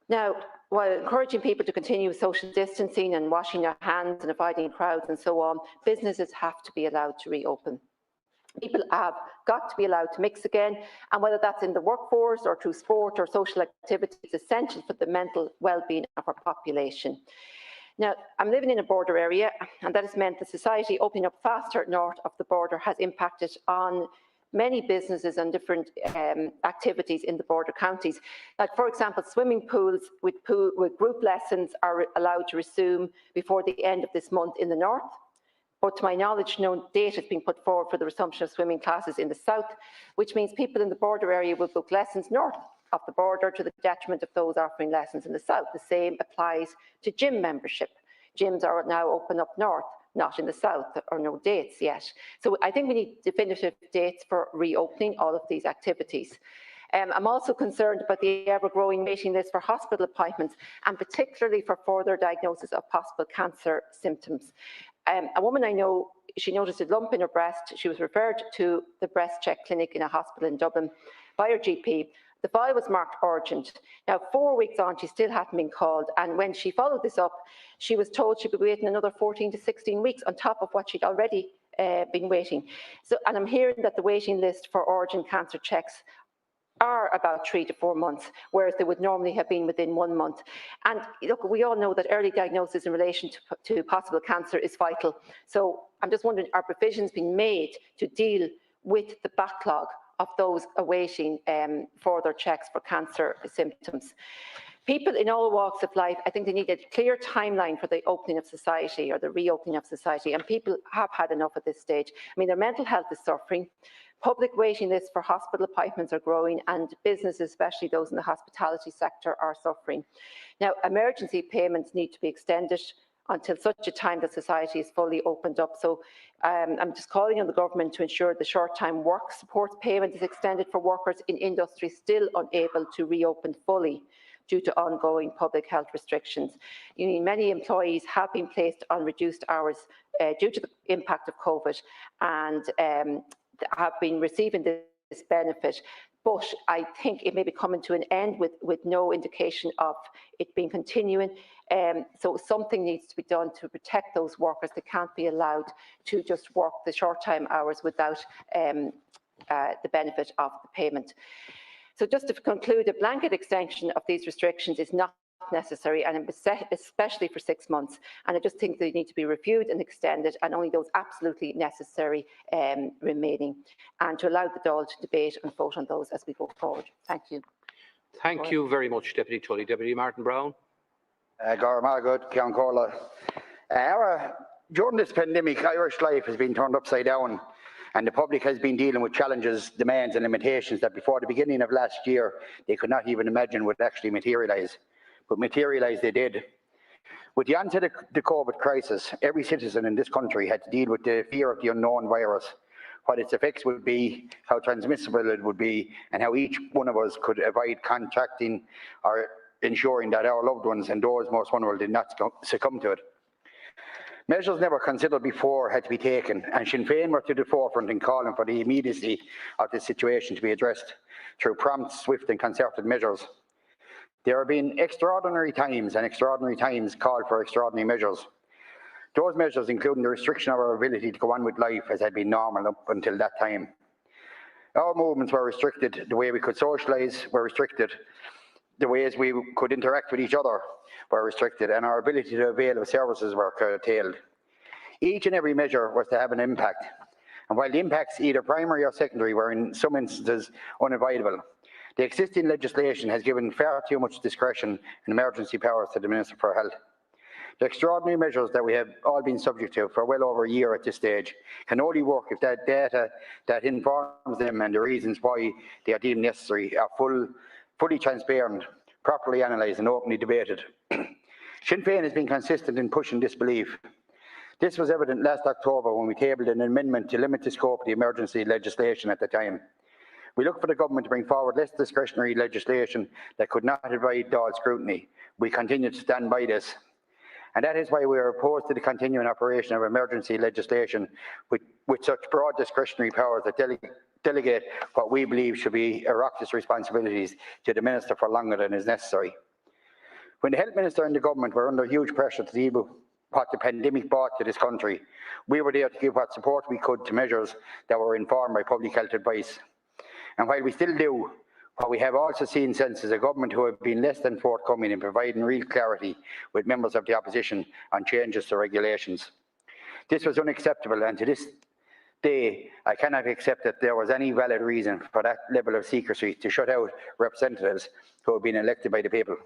Now, while encouraging people to continue social distancing and washing their hands and avoiding crowds and so on, businesses have to be allowed to reopen. People have got to be allowed to mix again, and whether that's in the workforce or through sport or social activity, it's essential for the mental well-being of our population. Now, I'm living in a border area, and that has meant that society opening up faster north of the border has impacted on many businesses and different activities in the border counties. Like, for example, swimming pools with group lessons are allowed to resume before the end of this month in the north. But to my knowledge, no date has been put forward for the resumption of swimming classes in the south, which means people in the border area will book lessons north of the border to the detriment of those offering lessons in the south. The same applies to gym membership. Gyms are now open up north, not in the south, or no dates yet. So I think we need definitive dates for reopening all of these activities. I'm also concerned about the ever-growing waiting list for hospital appointments, and particularly for further diagnosis of possible cancer symptoms. A woman I know, she noticed a lump in her breast. She was referred to the breast check clinic in a hospital in Dublin by her GP. The file was marked urgent. Now, 4 weeks on, she still hadn't been called. And when she followed this up, she was told she'd be waiting another 14 to 16 weeks on top of what she'd already been waiting. And I'm hearing that the waiting list for urgent cancer checks are about 3 to 4 months, whereas they would normally have been within 1 month. And look, we all know that early diagnosis in relation to possible cancer is vital. So I'm just wondering, are provisions being made to deal with the backlog of those awaiting further checks for cancer symptoms? People in all walks of life, I think they need a clear timeline for the opening of society or the reopening of society, and people have had enough at this stage. I mean, their mental health is suffering. Public waiting lists for hospital appointments are growing, and businesses, especially those in the hospitality sector, are suffering. Now, emergency payments need to be extended until such a time that society is fully opened up. So I'm just calling on the government to ensure the short-time work support payment is extended for workers in industry still unable to reopen fully due to ongoing public health restrictions. Many employees have been placed on reduced hours due to the impact of COVID, and have been receiving this benefit, but I think it may be coming to an end with no indication of it being continuing. So something needs to be done to protect those workers. They can't be allowed to just work the short-time hours without the benefit of the payment. So just to conclude, a blanket extension of these restrictions is not necessary, and especially for 6 months. And I just think they need to be reviewed and extended, and only those absolutely necessary remaining, and to allow the Dáil to debate and vote on those as we go forward. Thank you. Thank you very much, Deputy Tully. Deputy Martin Brown. During this pandemic, Irish life has been turned upside down, and the public has been dealing with challenges, demands and limitations that before the beginning of last year they could not even imagine would actually materialise. But materialise they did. With the onset of the COVID crisis, every citizen in this country had to deal with the fear of the unknown virus, what its effects would be, how transmissible it would be, and how each one of us could avoid contracting or ensuring that our loved ones and those most vulnerable did not succumb to it. Measures never considered before had to be taken, and Sinn Féin were to the forefront in calling for the immediacy of the situation to be addressed through prompt, swift and concerted measures. There have been extraordinary times, and extraordinary times call for extraordinary measures. Those measures, including the restriction of our ability to go on with life as had been normal up until that time. Our movements were restricted, the way we could socialise were restricted, the ways we could interact with each other were restricted, and our ability to avail of services were curtailed. Each and every measure was to have an impact, and while the impacts, either primary or secondary, were in some instances unavoidable, the existing legislation has given far too much discretion and emergency powers to the Minister for Health. The extraordinary measures that we have all been subject to for well over a year at this stage can only work if that data that informs them and the reasons why they are deemed necessary are fully transparent, properly analysed and openly debated. Sinn Féin has been consistent in pushing this belief. This was evident last October when we tabled an amendment to limit the scope of the emergency legislation at the time. We look for the government to bring forward less discretionary legislation that could not avoid Dáil scrutiny. We continue to stand by this. And that is why we are opposed to the continuing operation of emergency legislation with such broad discretionary powers that delegate what we believe should be Oireachtas responsibilities to the Minister for longer than is necessary. When the Health Minister and the government were under huge pressure to deal with what the pandemic brought to this country, we were there to give what support we could to measures that were informed by public health advice. And while we still do, what we have also seen since is a government who have been less than forthcoming in providing real clarity with members of the opposition on changes to regulations. This was unacceptable, and to this day, I cannot accept that there was any valid reason for that level of secrecy to shut out representatives who have been elected by the people.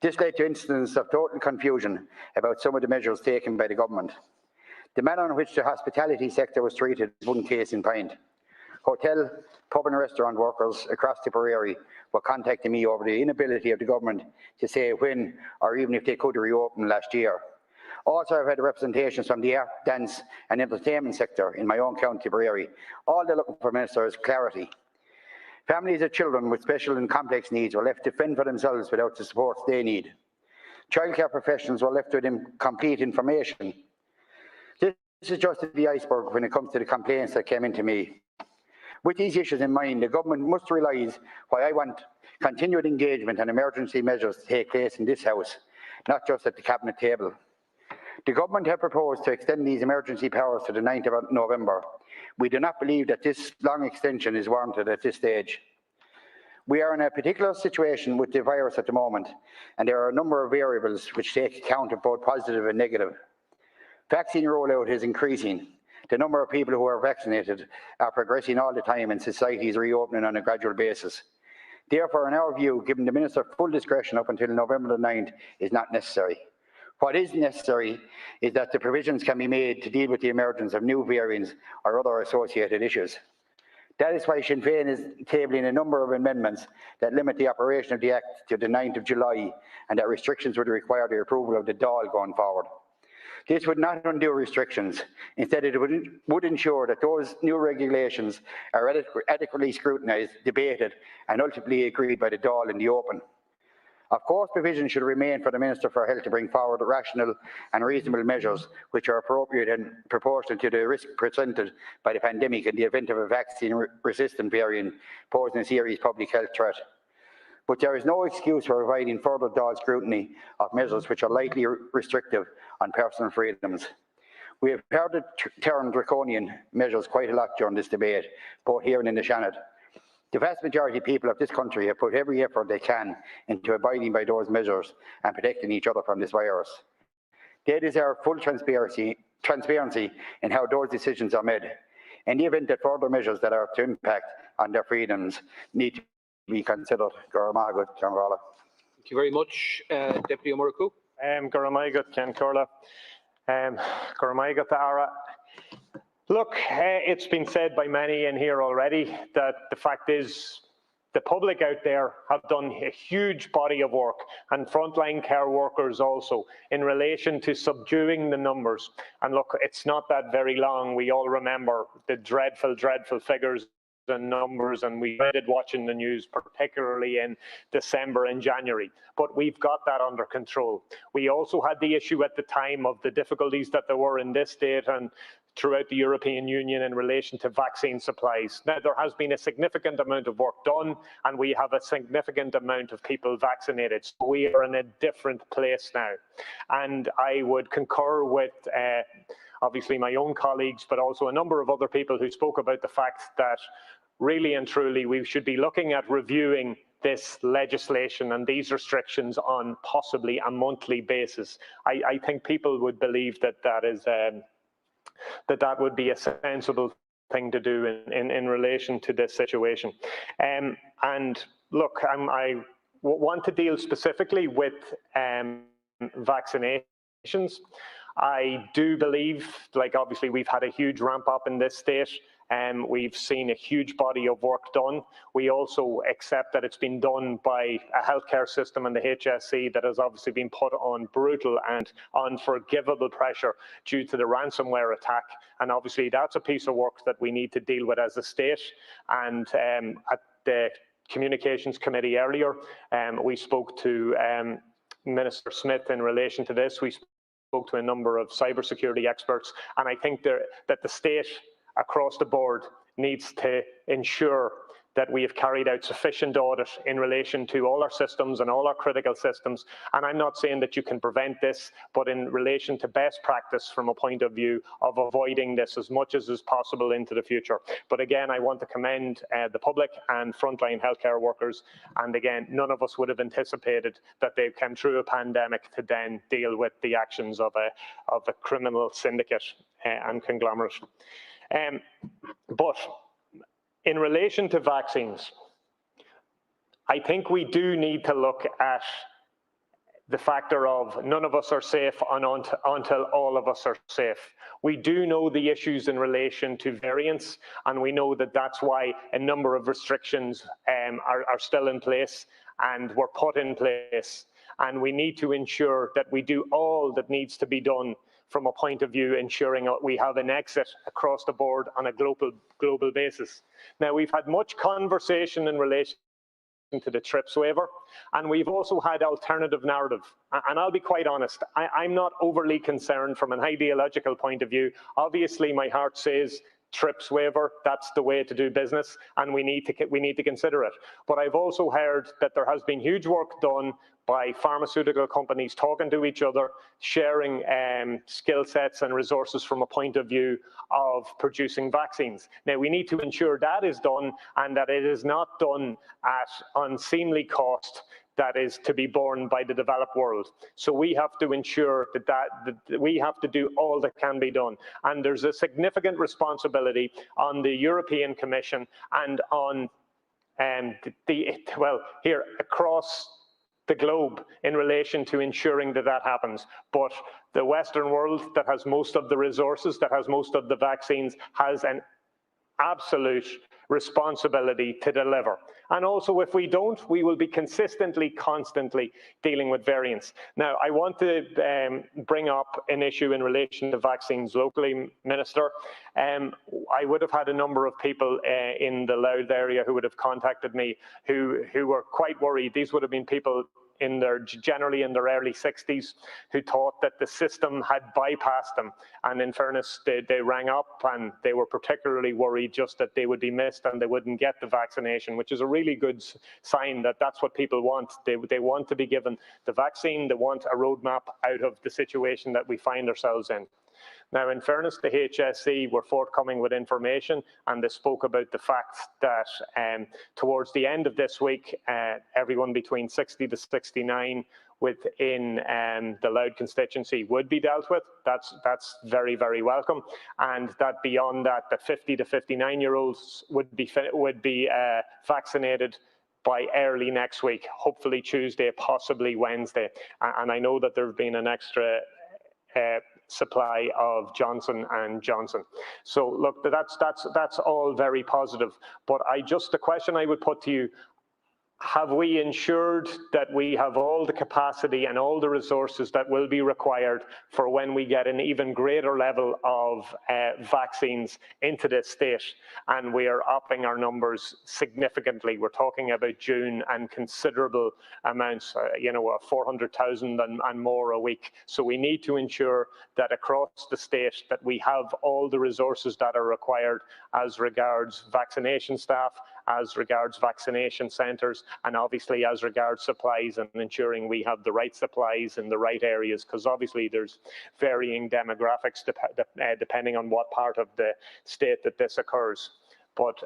This led to instances of total confusion about some of the measures taken by the government. The manner in which the hospitality sector was treated is one case in point. Hotel, pub and restaurant workers across Tipperary were contacting me over the inability of the government to say when or even if they could reopen last year. Also, I've had representations from the art, dance and entertainment sector in my own county, Tipperary. All they're looking for, Minister, is clarity. Families of children with special and complex needs were left to fend for themselves without the support they need. Childcare professionals were left with incomplete information. This is just the iceberg when it comes to the complaints that came into me. With these issues in mind, the government must realise why I want continued engagement and emergency measures to take place in this House, not just at the Cabinet table. The government have proposed to extend these emergency powers to the 9th of November. We do not believe that this long extension is warranted at this stage. We are in a particular situation with the virus at the moment, and there are a number of variables which take account of both positive and negative. Vaccine rollout is increasing. The number of people who are vaccinated are progressing all the time, and society is reopening on a gradual basis. Therefore, in our view, giving the Minister full discretion up until November the 9th is not necessary. What is necessary is that the provisions can be made to deal with the emergence of new variants or other associated issues. That is why Sinn Féin is tabling a number of amendments that limit the operation of the Act to the 9th of July and that restrictions would require the approval of the Dail going forward. This would not undo restrictions. Instead, it would ensure that those new regulations are adequately scrutinised, debated and ultimately agreed by the Dail in the open. Of course, provision should remain for the Minister for Health to bring forward rational and reasonable measures which are appropriate and proportionate to the risk presented by the pandemic in the event of a vaccine-resistant variant posing a serious public health threat. But there is no excuse for providing further Dáil scrutiny of measures which are likely restrictive on personal freedoms. We have heard the term draconian measures quite a lot during this debate, both here and in the Seanad. The vast majority of people of this country have put every effort they can into abiding by those measures and protecting each other from this virus. They deserve full transparency in how those decisions are made. In the event that further measures that are to impact on their freedoms need to be considered. Thank you very much, Deputy O'Murray-Cooke. Goramagat, Ken Corla. Goramagat, Ara. Look, it's been said by many in here already that the fact is the public out there have done a huge body of work, and frontline care workers also, in relation to subduing the numbers. And look, it's not that very long. We all remember the dreadful, dreadful figures and numbers, and we dreaded watching the news, particularly in December and January. But we've got that under control. We also had the issue at the time of the difficulties that there were in this state and throughout the European Union in relation to vaccine supplies. Now, there has been a significant amount of work done, and we have a significant amount of people vaccinated. So we are in a different place now. And I would concur with obviously my own colleagues, but also a number of other people who spoke about the fact that really and truly we should be looking at reviewing this legislation and these restrictions on possibly a monthly basis. I think people would believe that that is that would be a sensible thing to do in relation to this situation. And look, I want to deal specifically with vaccinations. I do believe, like obviously we've had a huge ramp up in this state. We've seen a huge body of work done. We also accept that it's been done by a healthcare system and the HSE that has obviously been put on brutal and unforgivable pressure due to the ransomware attack. And obviously that's a piece of work that we need to deal with as a state. And at the Communications Committee earlier, we spoke to Minister Smith in relation to this. We spoke to a number of cybersecurity experts, and I think that the state across the board needs to ensure that we have carried out sufficient audit in relation to all our systems and all our critical systems. And I'm not saying that you can prevent this, but in relation to best practice from a point of view of avoiding this as much as is possible into the future. But again, I want to commend the public and frontline healthcare workers. And again, none of us would have anticipated that they came through a pandemic to then deal with the actions of a criminal syndicate and conglomerate. But in relation to vaccines, I think we do need to look at the factor of none of us are safe until all of us are safe. We do know the issues in relation to variants, and we know that that's why a number of restrictions are still in place and were put in place. And we need to ensure that we do all that needs to be done from a point of view ensuring that we have an exit across the board on a global basis. Now, we've had much conversation in relation to the TRIPS waiver, and we've also had alternative narrative. And I'll be quite honest, I'm not overly concerned from an ideological point of view. Obviously, my heart says TRIPS waiver, that's the way to do business, and we need to consider it. But I've also heard that there has been huge work done by pharmaceutical companies talking to each other, sharing skill sets and resources from a point of view of producing vaccines. Now, we need to ensure that is done and that it is not done at unseemly cost that is to be borne by the developed world. So we have to ensure that we have to do all that can be done. And there's a significant responsibility on the European Commission and on here across the globe in relation to ensuring that that happens. But the Western world that has most of the resources, that has most of the vaccines, has an absolute responsibility to deliver. And also, if we don't, we will be constantly dealing with variants. Now, I want to bring up an issue in relation to vaccines locally, Minister. I would have had a number of people in the Louth area who would have contacted me who were quite worried. These would have been people generally in their early 60s who thought that the system had bypassed them. And in fairness, they rang up and they were particularly worried just that they would be missed and they wouldn't get the vaccination, which is a really good sign that that's what people want. They want to be given the vaccine. They want a roadmap out of the situation that we find ourselves in. Now, in fairness, the HSE were forthcoming with information, and they spoke about the fact that towards the end of this week, everyone between 60 to 69 within the Louth constituency would be dealt with. That's very, very welcome, and that beyond that, the 50 to 59-year-olds would be vaccinated by early next week, hopefully Tuesday, possibly Wednesday. And I know that there have been an extra supply of Johnson & Johnson. So look, that's all very positive. But the question I would put to you, have we ensured that we have all the capacity and all the resources that will be required for when we get an even greater level of vaccines into this state? And we are upping our numbers significantly. We're talking about June and considerable amounts, 400,000 and more a week. So we need to ensure that across the state that we have all the resources that are required as regards vaccination staff, as regards vaccination centres, and obviously as regards supplies, and ensuring we have the right supplies in the right areas, because obviously there's varying demographics depending on what part of the state that this occurs. But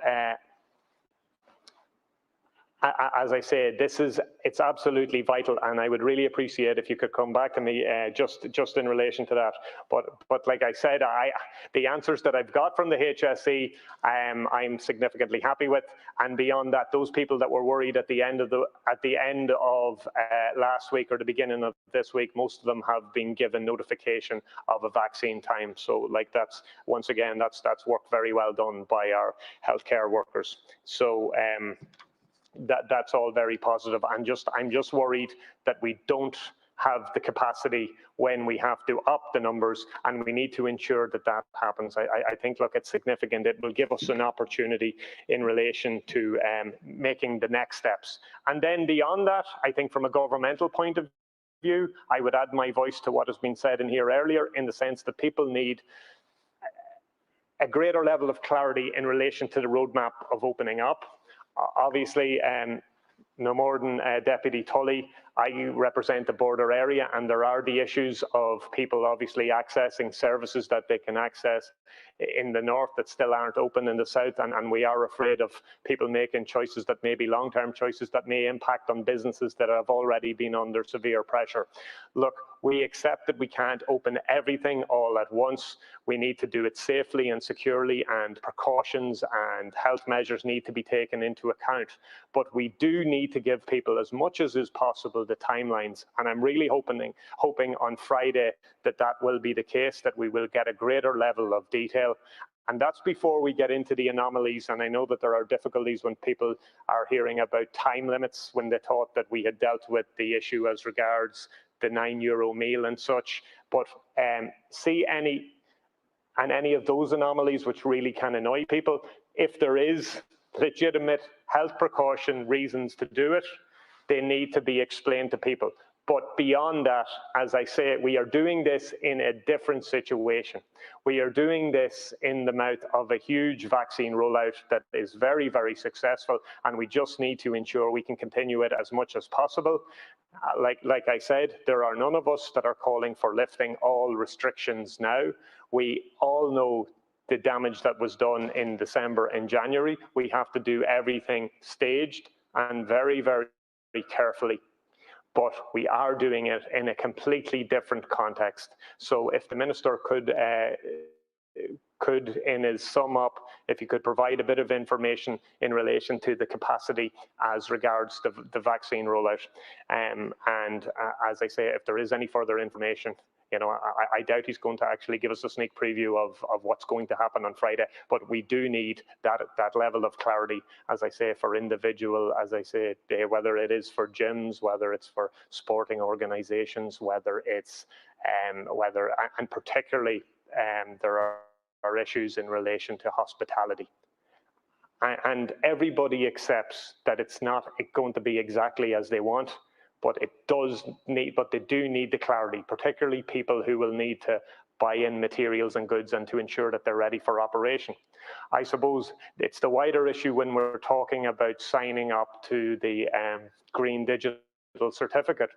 as I say, it's absolutely vital, and I would really appreciate if you could come back to me just in relation to that. But like I said, the answers that I've got from the HSE, I'm significantly happy with, and beyond that, those people that were worried at the end of last week or the beginning of this week, most of them have been given notification of a vaccine time. So like once again, that's work very well done by our healthcare workers. So. That's all very positive. I'm just worried that we don't have the capacity when we have to up the numbers, and we need to ensure that that happens. I think, look, it's significant. It will give us an opportunity in relation to making the next steps. And then beyond that, I think from a governmental point of view, I would add my voice to what has been said in here earlier, in the sense that people need a greater level of clarity in relation to the roadmap of opening up. Obviously, no more than Deputy Tully, I represent the border area, and there are the issues of people obviously accessing services that they can access in the north that still aren't open in the south, and we are afraid of people making choices that may be long-term choices that may impact on businesses that have already been under severe pressure. Look, we accept that we can't open everything all at once. We need to do it safely and securely, and precautions and health measures need to be taken into account. But we do need to give people, as much as is possible, the timelines. And I'm really hoping on Friday that that will be the case, that we will get a greater level of detail. And that's before we get into the anomalies. And I know that there are difficulties when people are hearing about time limits, when they thought that we had dealt with the issue as regards the €9 meal and such. But see any of those anomalies which really can annoy people, if there is legitimate health precaution reasons to do it, they need to be explained to people. But beyond that, as I say, we are doing this in a different situation. We are doing this in the mouth of a huge vaccine rollout that is very, very successful, and we just need to ensure we can continue it as much as possible. Like I said, there are none of us that are calling for lifting all restrictions now. We all know the damage that was done in December and January. We have to do everything staged and very, very carefully. But we are doing it in a completely different context. So if the Minister could, in his sum up, if he could provide a bit of information in relation to the capacity as regards the vaccine rollout. And as I say, if there is any further information, you know, I doubt he's going to actually give us a sneak preview of what's going to happen on Friday, but we do need that level of clarity, as I say, for individual, as I say, whether it is for gyms, whether it's for sporting organizations, whether it's, and particularly there are issues in relation to hospitality. And everybody accepts that it's not going to be exactly as they want, but they do need the clarity, particularly people who will need to buy in materials and goods and to ensure that they're ready for operation. I suppose it's the wider issue when we're talking about signing up to the Green Digital Certificate.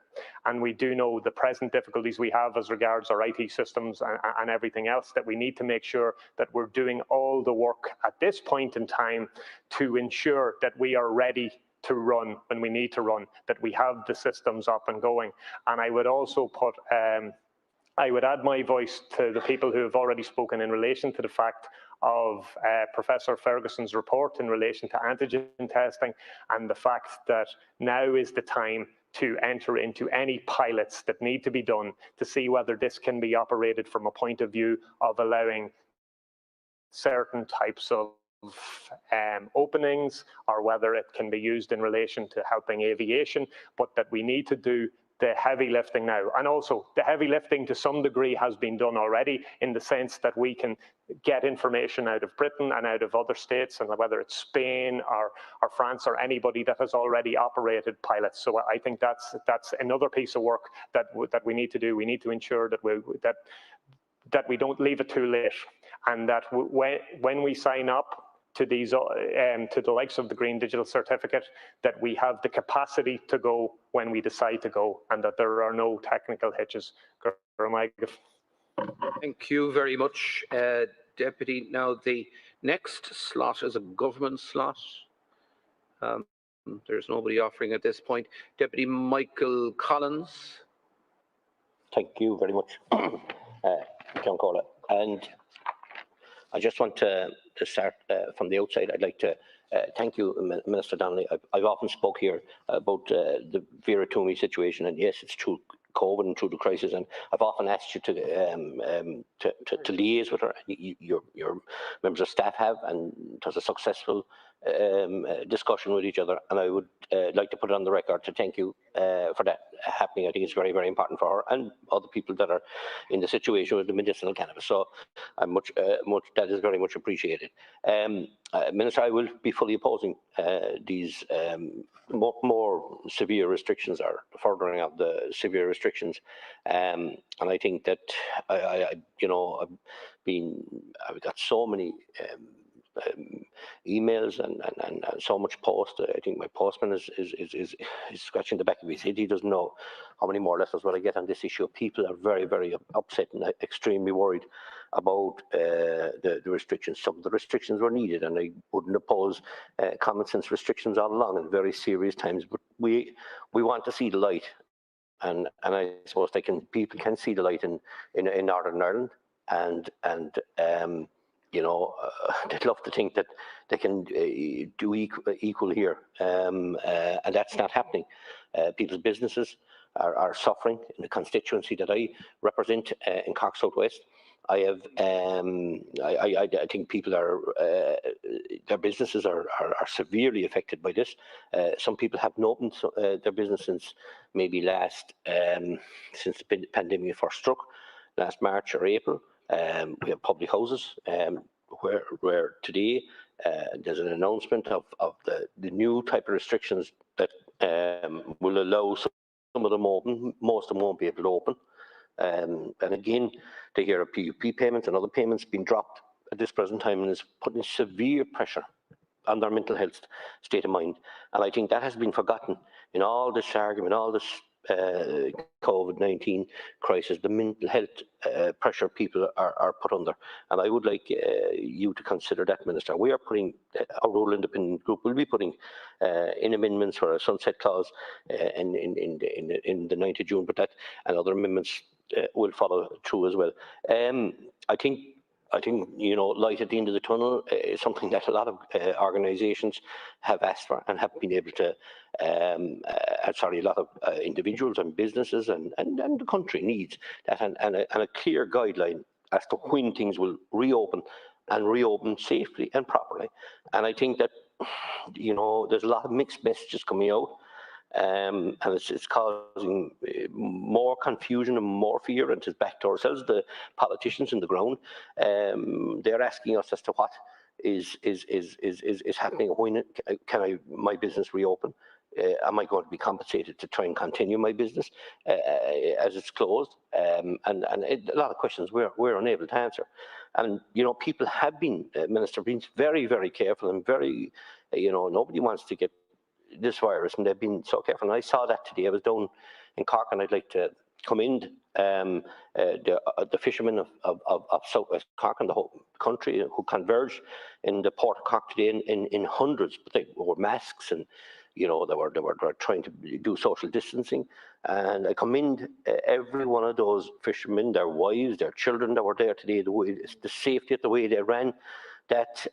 And we do know the present difficulties we have as regards our IT systems and everything else, that we need to make sure that we're doing all the work at this point in time to ensure that we are ready to run when we need to run, that we have the systems up and going. And I would also put, I would add my voice to the people who have already spoken in relation to the fact of Professor Ferguson's report in relation to antigen testing, and the fact that now is the time to enter into any pilots that need to be done to see whether this can be operated from a point of view of allowing certain types of openings, or whether it can be used in relation to helping aviation, but that we need to do the heavy lifting now. And also, the heavy lifting to some degree has been done already, in the sense that we can get information out of Britain and out of other states, and whether it's Spain or France or anybody that has already operated pilots. So I think that's another piece of work that we need to do. We need to ensure that we don't leave it too late, and that when we sign up to these to the likes of the Green Digital Certificate, that we have the capacity to go when we decide to go, and that there are no technical hitches. Thank you very much, Deputy. Now the next slot is a government slot. There's nobody offering at this point. Deputy Michael Collins. Thank you very much, John Corlett. And I just want to start from the outside. I'd like to thank you, Minister Donnelly. I've often spoke here about the Vera Twomey situation, and yes, it's true, COVID and through the crisis, and I've often asked you to liaise with her. Your members of staff have, and it was a successful discussion with each other, and I would like to put it on the record to thank you for that happening. I think it's very, very important for her and other people that are in the situation with the medicinal cannabis. So I'm that is very much appreciated. Minister, I will be fully opposing these more severe restrictions, or furthering of the severe restrictions, and I think that I've got so many emails and so much post. I think my postman is scratching the back of his head. He doesn't know how many more letters will I get on this issue. People are very, very upset and extremely worried about the restrictions. Some of the restrictions were needed, and I wouldn't oppose common sense restrictions all along in very serious times. But we want to see the light, and I suppose people can see the light in Northern Ireland, and you know, they'd love to think that they can do equal here, and that's not happening. People's businesses are suffering in the constituency that I represent in Cork South West. I have, I think people their businesses are severely affected by this. Some people haven't opened their business since maybe since the pandemic first struck, last March or April. We have public houses where today there's an announcement of the new type of restrictions that will allow some of them open. Most of them won't be able to open. And again, to hear of PUP payments and other payments being dropped at this present time, and is putting severe pressure on their mental health state of mind. And I think that has been forgotten in all this argument, all this COVID-19 crisis, the mental health pressure people are put under. And I would like you to consider that, Minister. We are putting, our Rural Independent Group will be putting in amendments for a sunset clause in the 9th of June, but that and other amendments will follow through as well. I think, you know, light at the end of the tunnel is something that a lot of organisations have asked for and have been able to, a lot of individuals and businesses and the country needs that, and a clear guideline as to when things will reopen and reopen safely and properly. And I think that, you know, there's a lot of mixed messages coming out. And it's causing more confusion and more fear, and it's back to ourselves, the politicians in the ground. They're asking us as to what is happening. When can my business reopen? Am I going to be compensated to try and continue my business as it's closed? And a lot of questions we're unable to answer. And, you know, people have been, Minister, been very, very careful and very, you know, nobody wants to get this virus, and they've been so careful. And I saw that today. I was down in Cork, and I'd like to commend the fishermen of southwest Cork and the whole country who converged in the port of Cork today in hundreds. But they wore masks, and you know they were trying to do social distancing. And I commend every one of those fishermen, their wives, their children that were there today. The safety of the way they ran that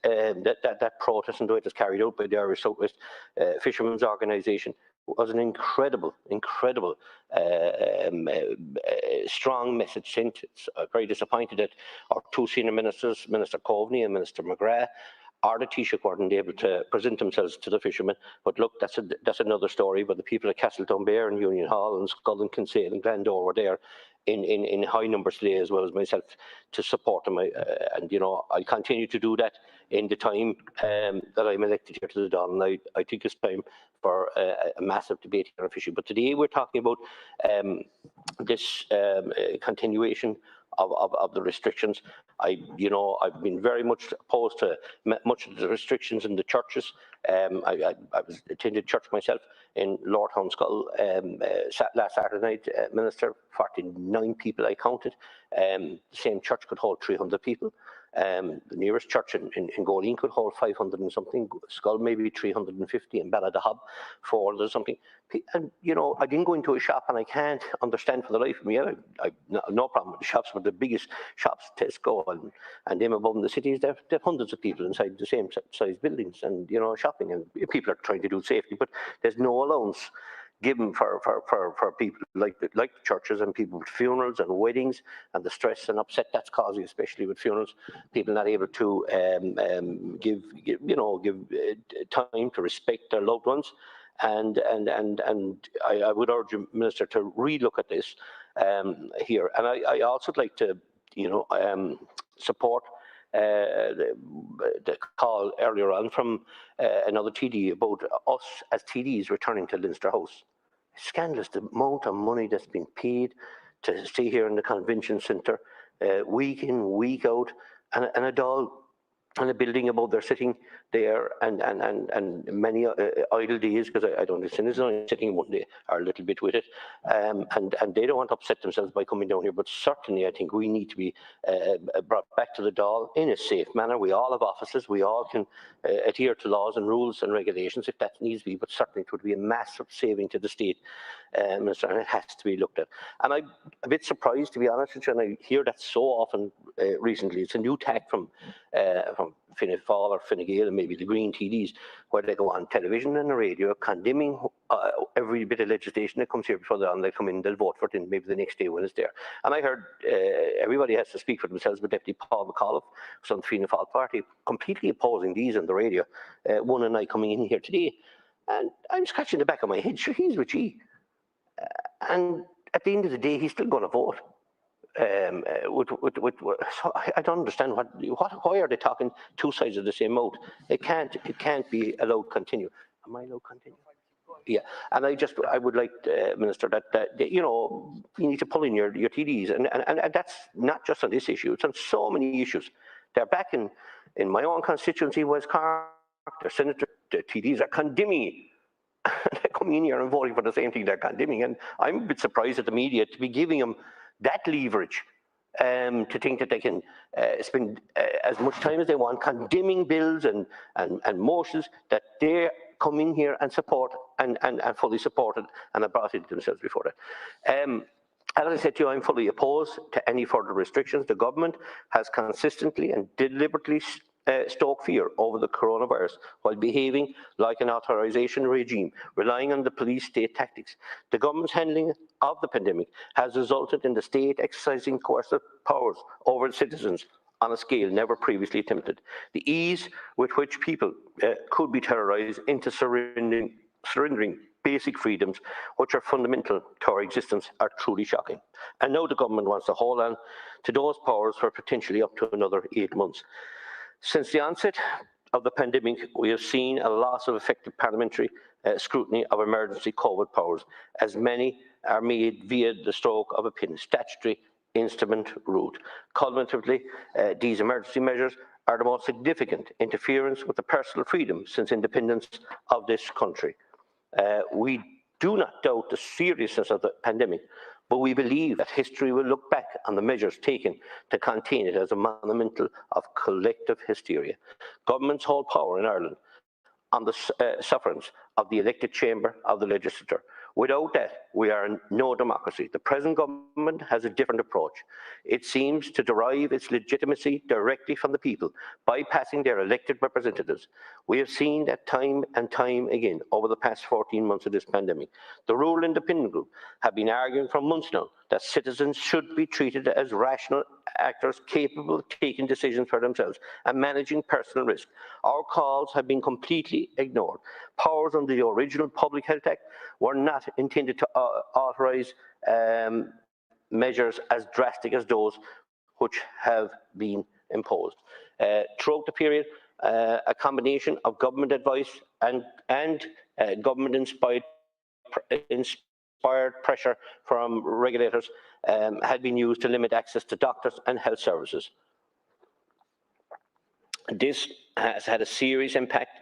protest, and the way it was carried out by the Irish Southwest Fishermen's Organisation, was an incredible strong message sent. It's very disappointed that our two senior ministers, Minister Coveney and Minister McGrath, or the Taoiseach weren't able to present themselves to the fishermen. But look, that's another story. But the people at Castletownbere and Union Hall and Scull and Kinsale and Glandore were there in high numbers today, as well as myself, to support them. And you know, I'll continue to do that in the time that I'm elected here to the Dáil. And I think it's time for a massive debate here on fishing. But today we're talking about this continuation of the restrictions. I've been very much opposed to much of the restrictions in the churches. I was attended church myself in Lord Hunscull last Saturday night, Minister. 49 people I counted. The same church could hold 300 people. The nearest church in Goleen could hold 500 and something. Scull maybe 350, and Balladahab 400 or something. And you know, I didn't go into a shop, and I can't understand for the life of me. I've no problem with the shops, but the biggest shops, Tesco and them above in the cities, they have hundreds of people inside the same size buildings, and you know, shopping, and people are trying to do safety, but there's no allowance given for people like the churches and people with funerals and weddings, and the stress and upset that's causing, especially with funerals, people not able to give time to respect their loved ones. And I would urge you, Minister, to relook at this here. And I also like to, support the call earlier on from another TD about us as TDs returning to Leinster House. Scandalous, the amount of money that's been paid to stay here in the convention centre week in, week out, and a Dáil and a building above, they're sitting there and many idle days, because I don't listen, it's only sitting one day or a little bit with it, and they don't want to upset themselves by coming down here, but certainly I think we need to be brought back to the Dail in a safe manner. We all have offices, we all can adhere to laws and rules and regulations if that needs to be, but certainly it would be a massive saving to the state, and it has to be looked at. And I'm a bit surprised, to be honest with you, and I hear that so often recently. It's a new tack from Fianna Fáil or Fine Gael and maybe the Green TDs, where they go on television and the radio condemning every bit of legislation that comes here before they come in, they'll vote for it, and maybe the next day when it's there. And I heard everybody has to speak for themselves, but Deputy Paul McAuliffe from the Fianna Fáil party completely opposing these on the radio, one and I coming in here today. And I'm scratching the back of my head, sure, he's with you. And at the end of the day, he's still going to vote. So I don't understand why are they talking two sides of the same mouth? It can't be allowed to continue. Am I allowed to continue? Yeah, and I would like, Minister, that you know, you need to pull in your TDs, and that's not just on this issue, it's on so many issues. They're back in my own constituency, West Cork, their senator, the TDs are condemning they're coming in here and voting for the same thing they're condemning, and I'm a bit surprised at the media to be giving them that leverage to think that they can spend as much time as they want condemning bills and motions that they come in here and support and fully supported and have brought it themselves before that. As I said to you, I'm fully opposed to any further restrictions. The government has consistently and deliberately stoked fear over the coronavirus while behaving like an authorisation regime, relying on the police state tactics. The government's handling of the pandemic has resulted in the state exercising coercive powers over citizens on a scale never previously attempted. The ease with which people could be terrorised into surrendering basic freedoms which are fundamental to our existence are truly shocking. And now the government wants to hold on to those powers for potentially up to another 8 months. Since the onset of the pandemic, we have seen a loss of effective parliamentary scrutiny of emergency COVID powers, as many are made via the stroke of a pen, statutory instrument route. Cumulatively, these emergency measures are the most significant interference with the personal freedom since independence of this country. We do not doubt the seriousness of the pandemic, but we believe that history will look back on the measures taken to contain it as a monumental of collective hysteria. Governments hold power in Ireland on the sufferance of the elected chamber of the legislature. Without that, we are in no democracy. The present government has a different approach. It seems to derive its legitimacy directly from the people, bypassing their elected representatives. We have seen that time and time again over the past 14 months of this pandemic. The Rural Independent Group have been arguing for months now that citizens should be treated as rational actors capable of taking decisions for themselves and managing personal risk. Our calls have been completely ignored. Powers under the original Public Health Act were not intended to authorise measures as drastic as those which have been imposed. Throughout the period, a combination of government advice and government-inspired pressure from regulators had been used to limit access to doctors and health services. This has had a serious impact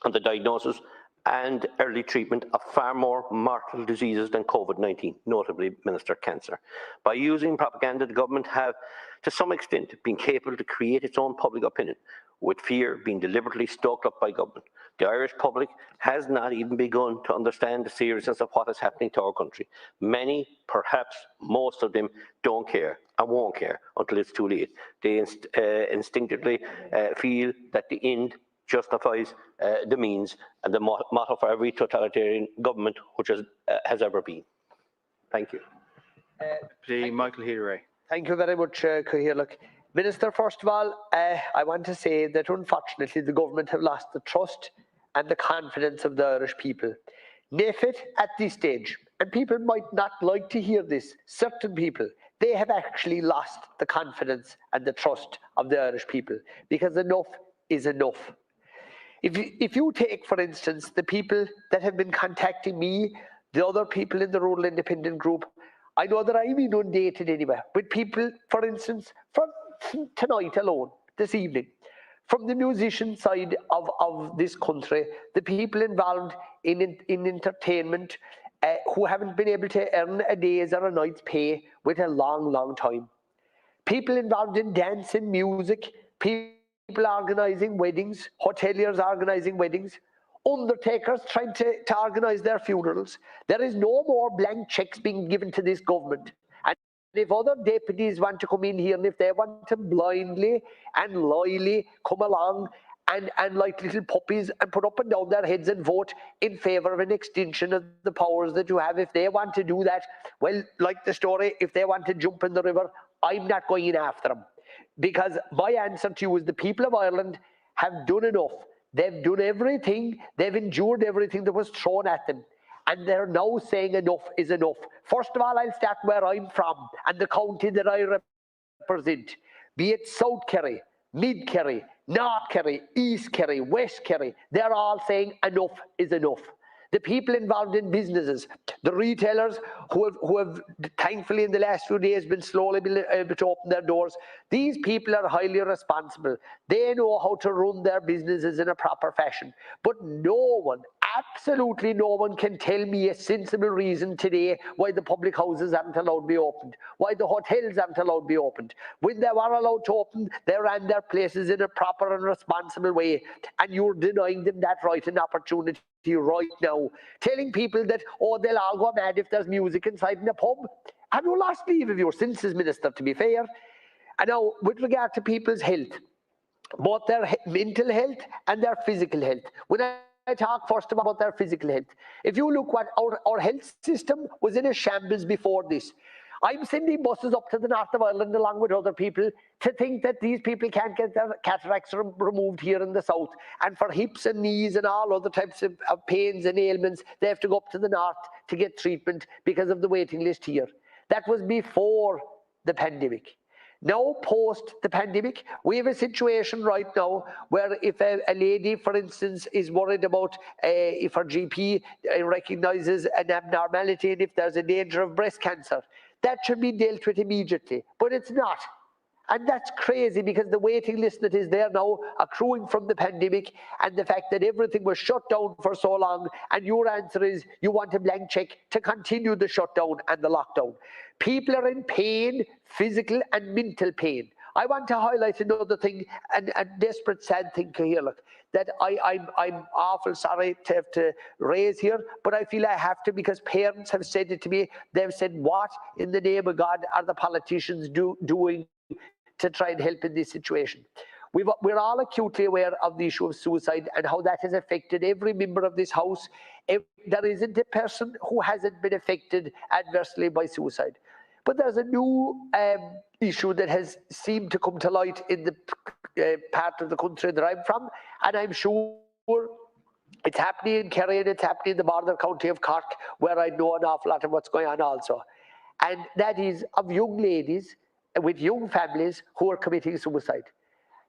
on the diagnosis and early treatment of far more mortal diseases than COVID-19, notably, Minister, cancer. By using propaganda, the government have, to some extent, been capable to create its own public opinion, with fear being deliberately stoked up by government. The Irish public has not even begun to understand the seriousness of what is happening to our country. Many, perhaps most of them, don't care and won't care until it's too late. They instinctively feel that the end justifies the means, and the motto for every totalitarian government which has ever been. Thank you. Michael Healy. Thank you very much, Cahill. Minister, first of all, I want to say that unfortunately the government have lost the trust and the confidence of the Irish people. NAFIT at this stage, and people might not like to hear this, certain people, they have actually lost the confidence and the trust of the Irish people, because enough is enough. If you take, for instance, the people that have been contacting me, the other people in the Rural Independent Group, I know that I'm inundated anyway with people, for instance, from tonight alone, this evening, from the musician side of this country, the people involved in entertainment who haven't been able to earn a day's or a night's pay with a long, long time. People involved in dance and music, people organising weddings, hoteliers organising weddings, undertakers trying to organise their funerals. There is no more blank cheques being given to this government. And if other deputies want to come in here and if they want to blindly and loyally come along and like little puppies and put up and down their heads and vote in favour of an extension of the powers that you have, if they want to do that, well, like the story, if they want to jump in the river, I'm not going in after them. Because my answer to you is the people of Ireland have done enough. They've done everything, they've endured everything that was thrown at them. And they're now saying enough is enough. First of all, I'll start where I'm from and the county that I represent. Be it South Kerry, Mid Kerry, North Kerry, East Kerry, West Kerry. They're all saying enough is enough. The people involved in businesses, the retailers who have thankfully in the last few days been slowly able to open their doors, these people are highly responsible. They know how to run their businesses in a proper fashion. But no one, absolutely no one can tell me a sensible reason today why the public houses aren't allowed to be opened, why the hotels aren't allowed to be opened. When they were allowed to open, they ran their places in a proper and responsible way, and you're denying them that right and opportunity right now, telling people that, oh, they'll all go mad if there's music inside in the pub. Have you lost leave of your senses, Minister, to be fair? And now, with regard to people's health, both their mental health and their physical health, when I talk first about their physical health, if you look what our health system was in a shambles before this. I'm sending buses up to the north of Ireland along with other people to think that these people can't get their cataracts removed here in the south. And for hips and knees and all other types of pains and ailments, they have to go up to the north to get treatment because of the waiting list here. That was before the pandemic. Now, post the pandemic, we have a situation right now where if a lady, for instance, is worried about if her GP recognises an abnormality and if there's a danger of breast cancer, that should be dealt with immediately, but it's not. And that's crazy because the waiting list that is there now accruing from the pandemic and the fact that everything was shut down for so long, and your answer is you want a blank check to continue the shutdown and the lockdown. People are in pain, physical and mental pain. I want to highlight another thing, and a desperate, sad thing here, look, that I'm awful sorry to have to raise here, but I feel I have to because parents have said it to me. They've said, what in the name of God are the politicians doing to try and help in this situation? We're all acutely aware of the issue of suicide and how that has affected every member of this House. There isn't a person who hasn't been affected adversely by suicide. But there's a new issue that has seemed to come to light in the part of the country that I'm from, and I'm sure it's happening in Kerry and it's happening in the border county of Cork, where I know an awful lot of what's going on also. And that is of young ladies with young families who are committing suicide.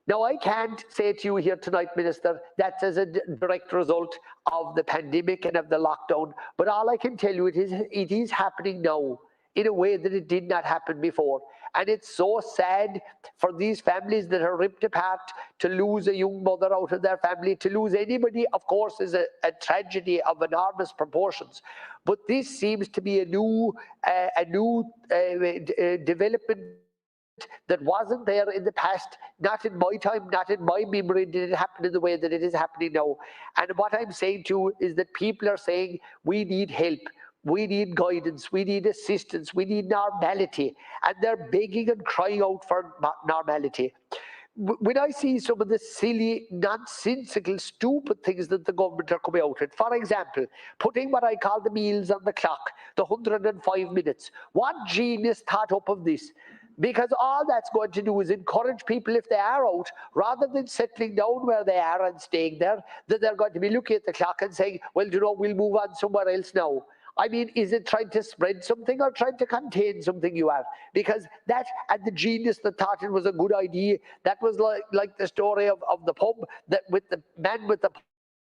Now, I can't say to you here tonight, Minister, that's as a direct result of the pandemic and of the lockdown, but all I can tell you it is happening now in a way that it did not happen before. And it's so sad for these families that are ripped apart. To lose a young mother out of their family, to lose anybody, of course, is a tragedy of enormous proportions. But this seems to be a new development that wasn't there in the past. Not in my time, not in my memory did it happen in the way that it is happening now. And what I'm saying to you is that people are saying we need help. We need guidance, we need assistance, we need normality. And they're begging and crying out for normality. When I see some of the silly, nonsensical, stupid things that the government are coming out with, for example, putting what I call the meals on the clock, the 105 minutes. What genius thought up of this? Because all that's going to do is encourage people, if they are out, rather than settling down where they are and staying there, that they're going to be looking at the clock and saying, well, you know, we'll move on somewhere else now. I mean, is it trying to spread something or trying to contain something you have? Because that, and the genius that thought it was a good idea, that was like the story of the pub, that with the man with the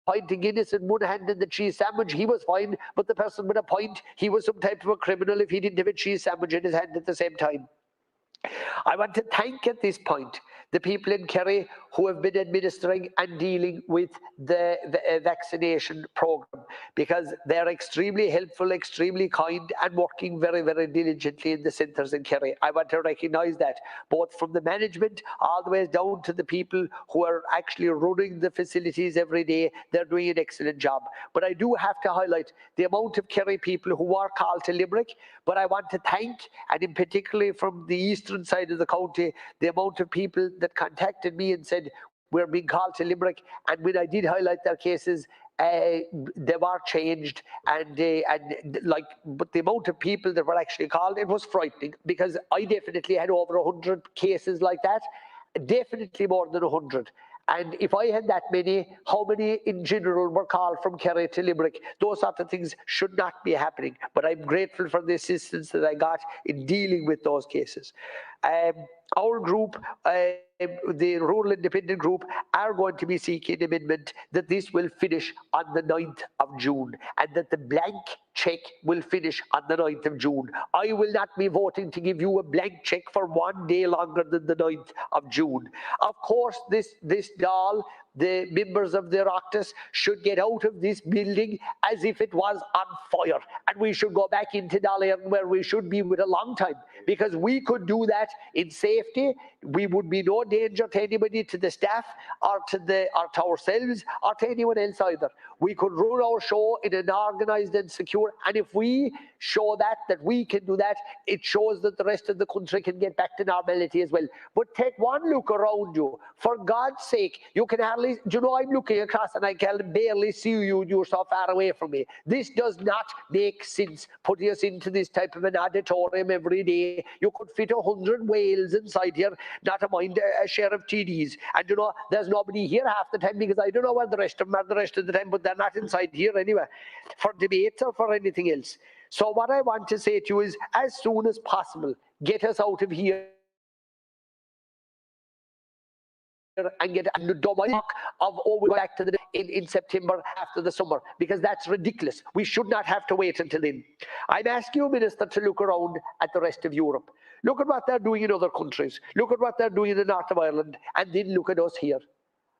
pint of Guinness in one hand and the cheese sandwich, he was fine, but the person with a pint, he was some type of a criminal if he didn't have a cheese sandwich in his hand at the same time. I want to thank at this point the people in Kerry who have been administering and dealing with the vaccination program, because they're extremely helpful, extremely kind, and working very, very diligently in the centres in Kerry. I want to recognise that, both from the management all the way down to the people who are actually running the facilities every day. They're doing an excellent job. But I do have to highlight the amount of Kerry people who are called to Limerick, but I want to thank, and in particularly from the eastern side of the county, the amount of people that contacted me and said, we're being called to Limerick. And when I did highlight their cases, they were changed, but the amount of people that were actually called, it was frightening, because I definitely had over 100 cases like that, definitely more than 100. And if I had that many, how many in general were called from Kerry to Limerick? Those sort of things should not be happening. But I'm grateful for the assistance that I got in dealing with those cases. Our group, the Rural Independent Group, are going to be seeking an amendment that this will finish on the 9th of June, and that the blank check will finish on the 9th of June. I will not be voting to give you a blank check for 1 day longer than the 9th of June. Of course, this Dáil, the members of the Oireachtas, should get out of this building as if it was on fire, and we should go back into Dail where we should be with a long time, because we could do that in safety. We would be no danger to anybody, to the staff, or to ourselves, or to anyone else either. We could run our show in an organised and secure, and if we show that we can do that, it shows that the rest of the country can get back to normality as well. But take one look around you. For God's sake, you can hardly, do you know, I'm looking across and I can barely see you, you're so far away from me. This does not make sense, putting us into this type of an auditorium every day. You could fit 100 whales inside here, not to mind a share of TDs. And you know, there's nobody here half the time, because I don't know where the rest of them are the rest of the time, but they're not inside here anyway, for debates or for anything else. So what I want to say to you is, as soon as possible, get us out of here and get a double of we'll go back to the in September after the summer, because that's ridiculous. We should not have to wait until then. I'm asking you, Minister, to look around at the rest of Europe. Look at what they're doing in other countries. Look at what they're doing in the north of Ireland, and then look at us here.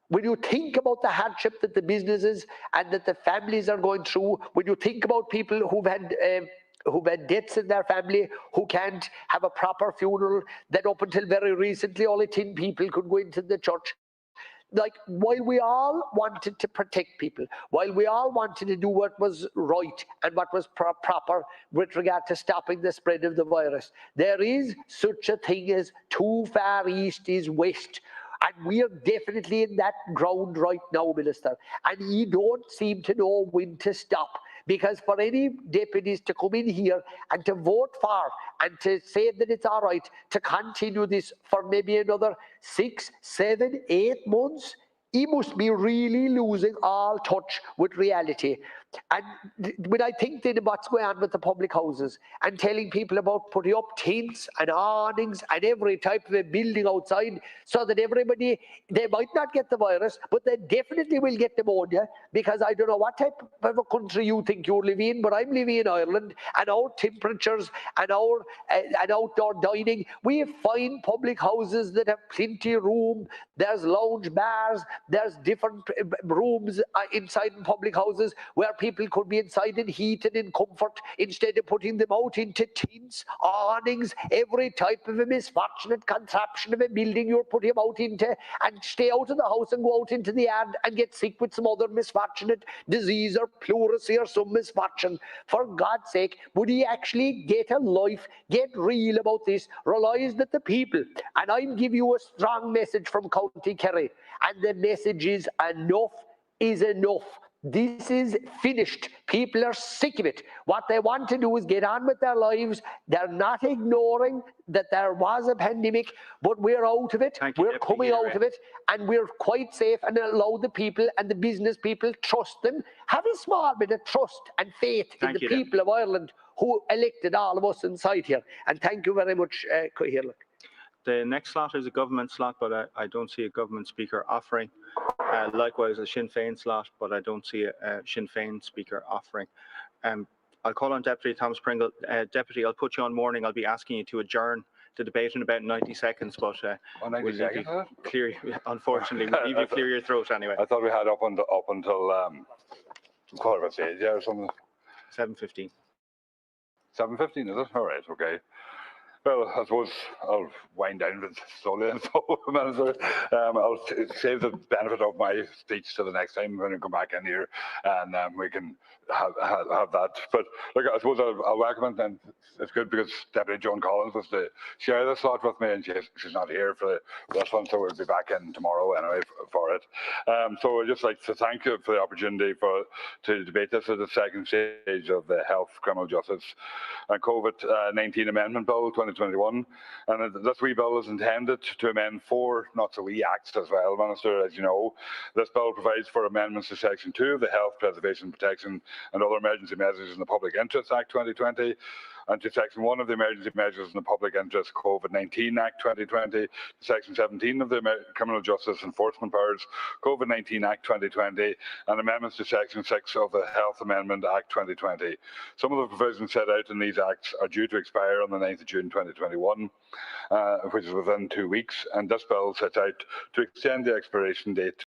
When you think about the hardship that the businesses and that the families are going through, when you think about people who've had deaths in their family, who can't have a proper funeral, that up until very recently only 10 people could go into the church. Like, while we all wanted to protect people, while we all wanted to do what was right and what was proper with regard to stopping the spread of the virus, there is such a thing as too far east is west. And we are definitely in that ground right now, Minister. And you don't seem to know when to stop. Because for any deputies to come in here and to vote for and to say that it's all right to continue this for maybe another 6, 7, 8 months, he must be really losing all touch with reality. And when I think then of what's going on with the public houses and telling people about putting up tents and awnings and every type of a building outside so that everybody, they might not get the virus, but they definitely will get pneumonia, because I don't know what type of a country you think you're living in, but I'm living in Ireland, and our temperatures and our outdoor dining, we have fine public houses that have plenty of room. There's lounge bars, there's different rooms inside in public houses where people could be inside in heat and in comfort, instead of putting them out into tents, awnings, every type of a misfortunate contraption of a building you're putting them out into, and stay out of the house and go out into the yard and get sick with some other misfortunate disease or pleurisy or some misfortune. For God's sake, would he actually get a life, get real about this, realise that the people, and I'm giving you a strong message from County Kerry, and the message is enough is enough. This is finished. People are sick of it. What they want to do is get on with their lives. They're not ignoring that there was a pandemic, but we're out of it. We're coming out of it, and we're quite safe, and allow the people and the business people, trust them. Have a small bit of trust and faith in the people of Ireland who elected all of us inside here. And thank you very much, Cahill. The next slot is a government slot, but I don't see a government speaker offering. Likewise, a Sinn Féin slot, but I don't see a Sinn Féin speaker offering. I'll call on Deputy Thomas Pringle. Deputy, I'll put you on morning. I'll be asking you to adjourn the debate in about 90 seconds, but Oh, 90 we'll seconds, leave you clear, unfortunately, we'll leave you clear your throat anyway. I thought we had up until quarter past 8, yeah, or something. 7:15. 7:15, is it? All right, okay. Well, I suppose I'll wind down a bit slowly and so, Minister. I'll save the benefit of my speech to the next time when we come back in here, and we can have that. But look, I suppose I'll welcome it, and it's good because Deputy Joan Collins was to share this lot with me, and she's not here for this one, so we'll be back in tomorrow anyway for it. So I'd just like to thank you for the opportunity to debate this at the second stage of the Health, Criminal Justice and COVID-19 Amendment Bill 2021. And this wee bill is intended to amend 4 not-so-wee acts as well, Minister, as you know. This bill provides for amendments to Section 2 of the Health, Preservation, Protection and Other Emergency Measures in the Public Interest Act 2020, and to Section 1 of the Emergency Measures in the Public Interest COVID-19 Act 2020, to Section 17 of the Criminal Justice Enforcement Powers COVID-19 Act 2020, and amendments to Section 6 of the Health Amendment Act 2020. Some of the provisions set out in these acts are due to expire on the 9th of June 2021, which is within 2 weeks, and this bill sets out to extend the expiration date.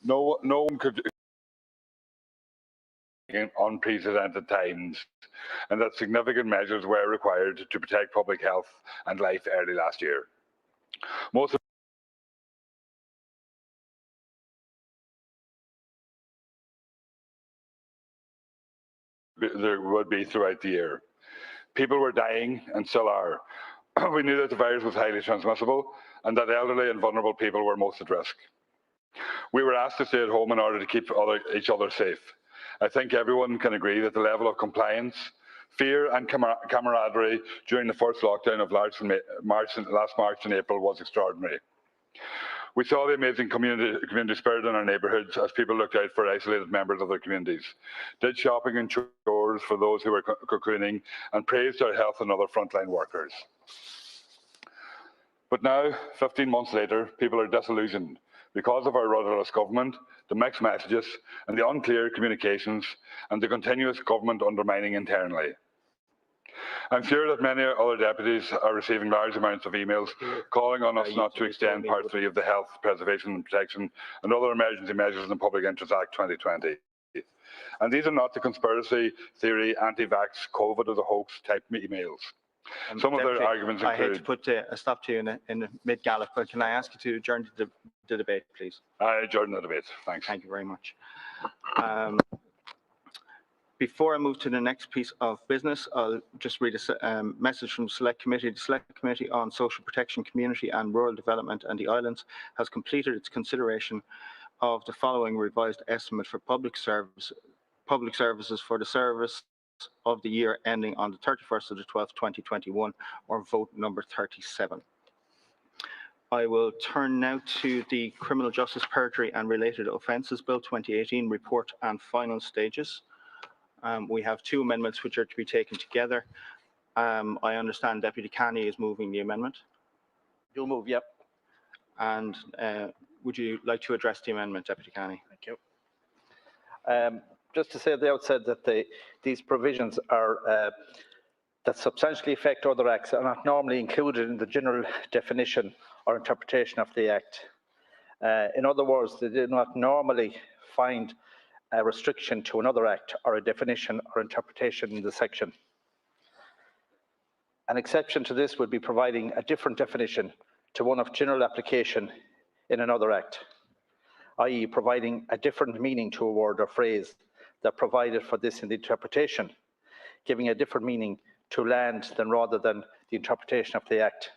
No one could in unprecedented times, and that significant measures were required to protect public health and life early last year. Most of there would be throughout the year. People were dying and still are. We knew that the virus was highly transmissible and that elderly and vulnerable people were most at risk. We were asked to stay at home in order to keep each other safe. I think everyone can agree that the level of compliance, fear and camaraderie during the first lockdown of last March and April was extraordinary. We saw the amazing community spirit in our neighbourhoods as people looked out for isolated members of their communities, did shopping and chores for those who were cocooning, and praised our health and other frontline workers. But now, 15 months later, people are disillusioned because of our rudderless government, the mixed messages and the unclear communications, and the continuous government undermining internally. I'm sure that many other deputies are receiving large amounts of emails calling on us not to extend Part 3 of the Health, Preservation and Protection and Other Emergency Measures in the Public Interest Act 2020. And these are not the conspiracy theory, anti-vax, COVID or the hoax type emails. Some of their arguments include... I hate to put a stop to you in the mid-gallop, but can I ask you to adjourn the debate, please? I adjourn the debate. Thanks. Thank you very much. Before I move to the next piece of business, I'll just read a message from the Select Committee. The Select Committee on Social Protection, Community and Rural Development and the Islands has completed its consideration of the following revised estimate for public services for the service of the year ending on the 31st of the 12th, 2021, or vote number 37. I will turn now to the Criminal Justice Perjury and Related Offences Bill 2018 report and final stages. We have 2 amendments which are to be taken together. I understand Deputy Canny is moving the amendment. You'll move, yep. And would you like to address the amendment, Deputy Canny? Thank you. Just to say at the outset that these provisions are that substantially affect other acts are not normally included in the general definition or interpretation of the Act. In other words, they do not normally find a restriction to another Act or a definition or interpretation in the section. An exception to this would be providing a different definition to one of general application in another Act, i.e. providing a different meaning to a word or phrase that provided for this in the interpretation, giving a different meaning to land rather than the interpretation of the Act.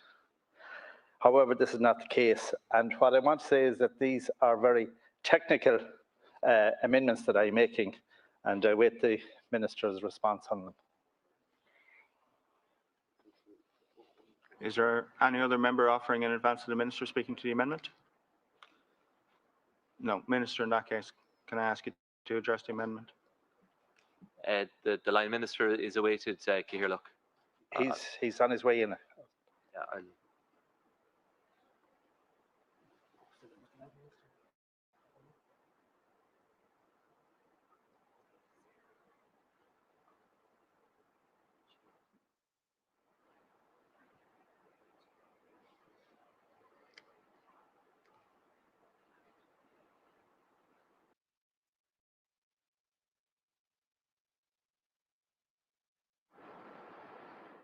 However, this is not the case, and what I want to say is that these are very technical amendments that I'm making, and I await the Minister's response on them. Is there any other member offering in advance of the Minister speaking to the amendment? No. Minister, in that case, can I ask you to address the amendment? The Line Minister is awaited, Cahir. He's on his way in. Yeah,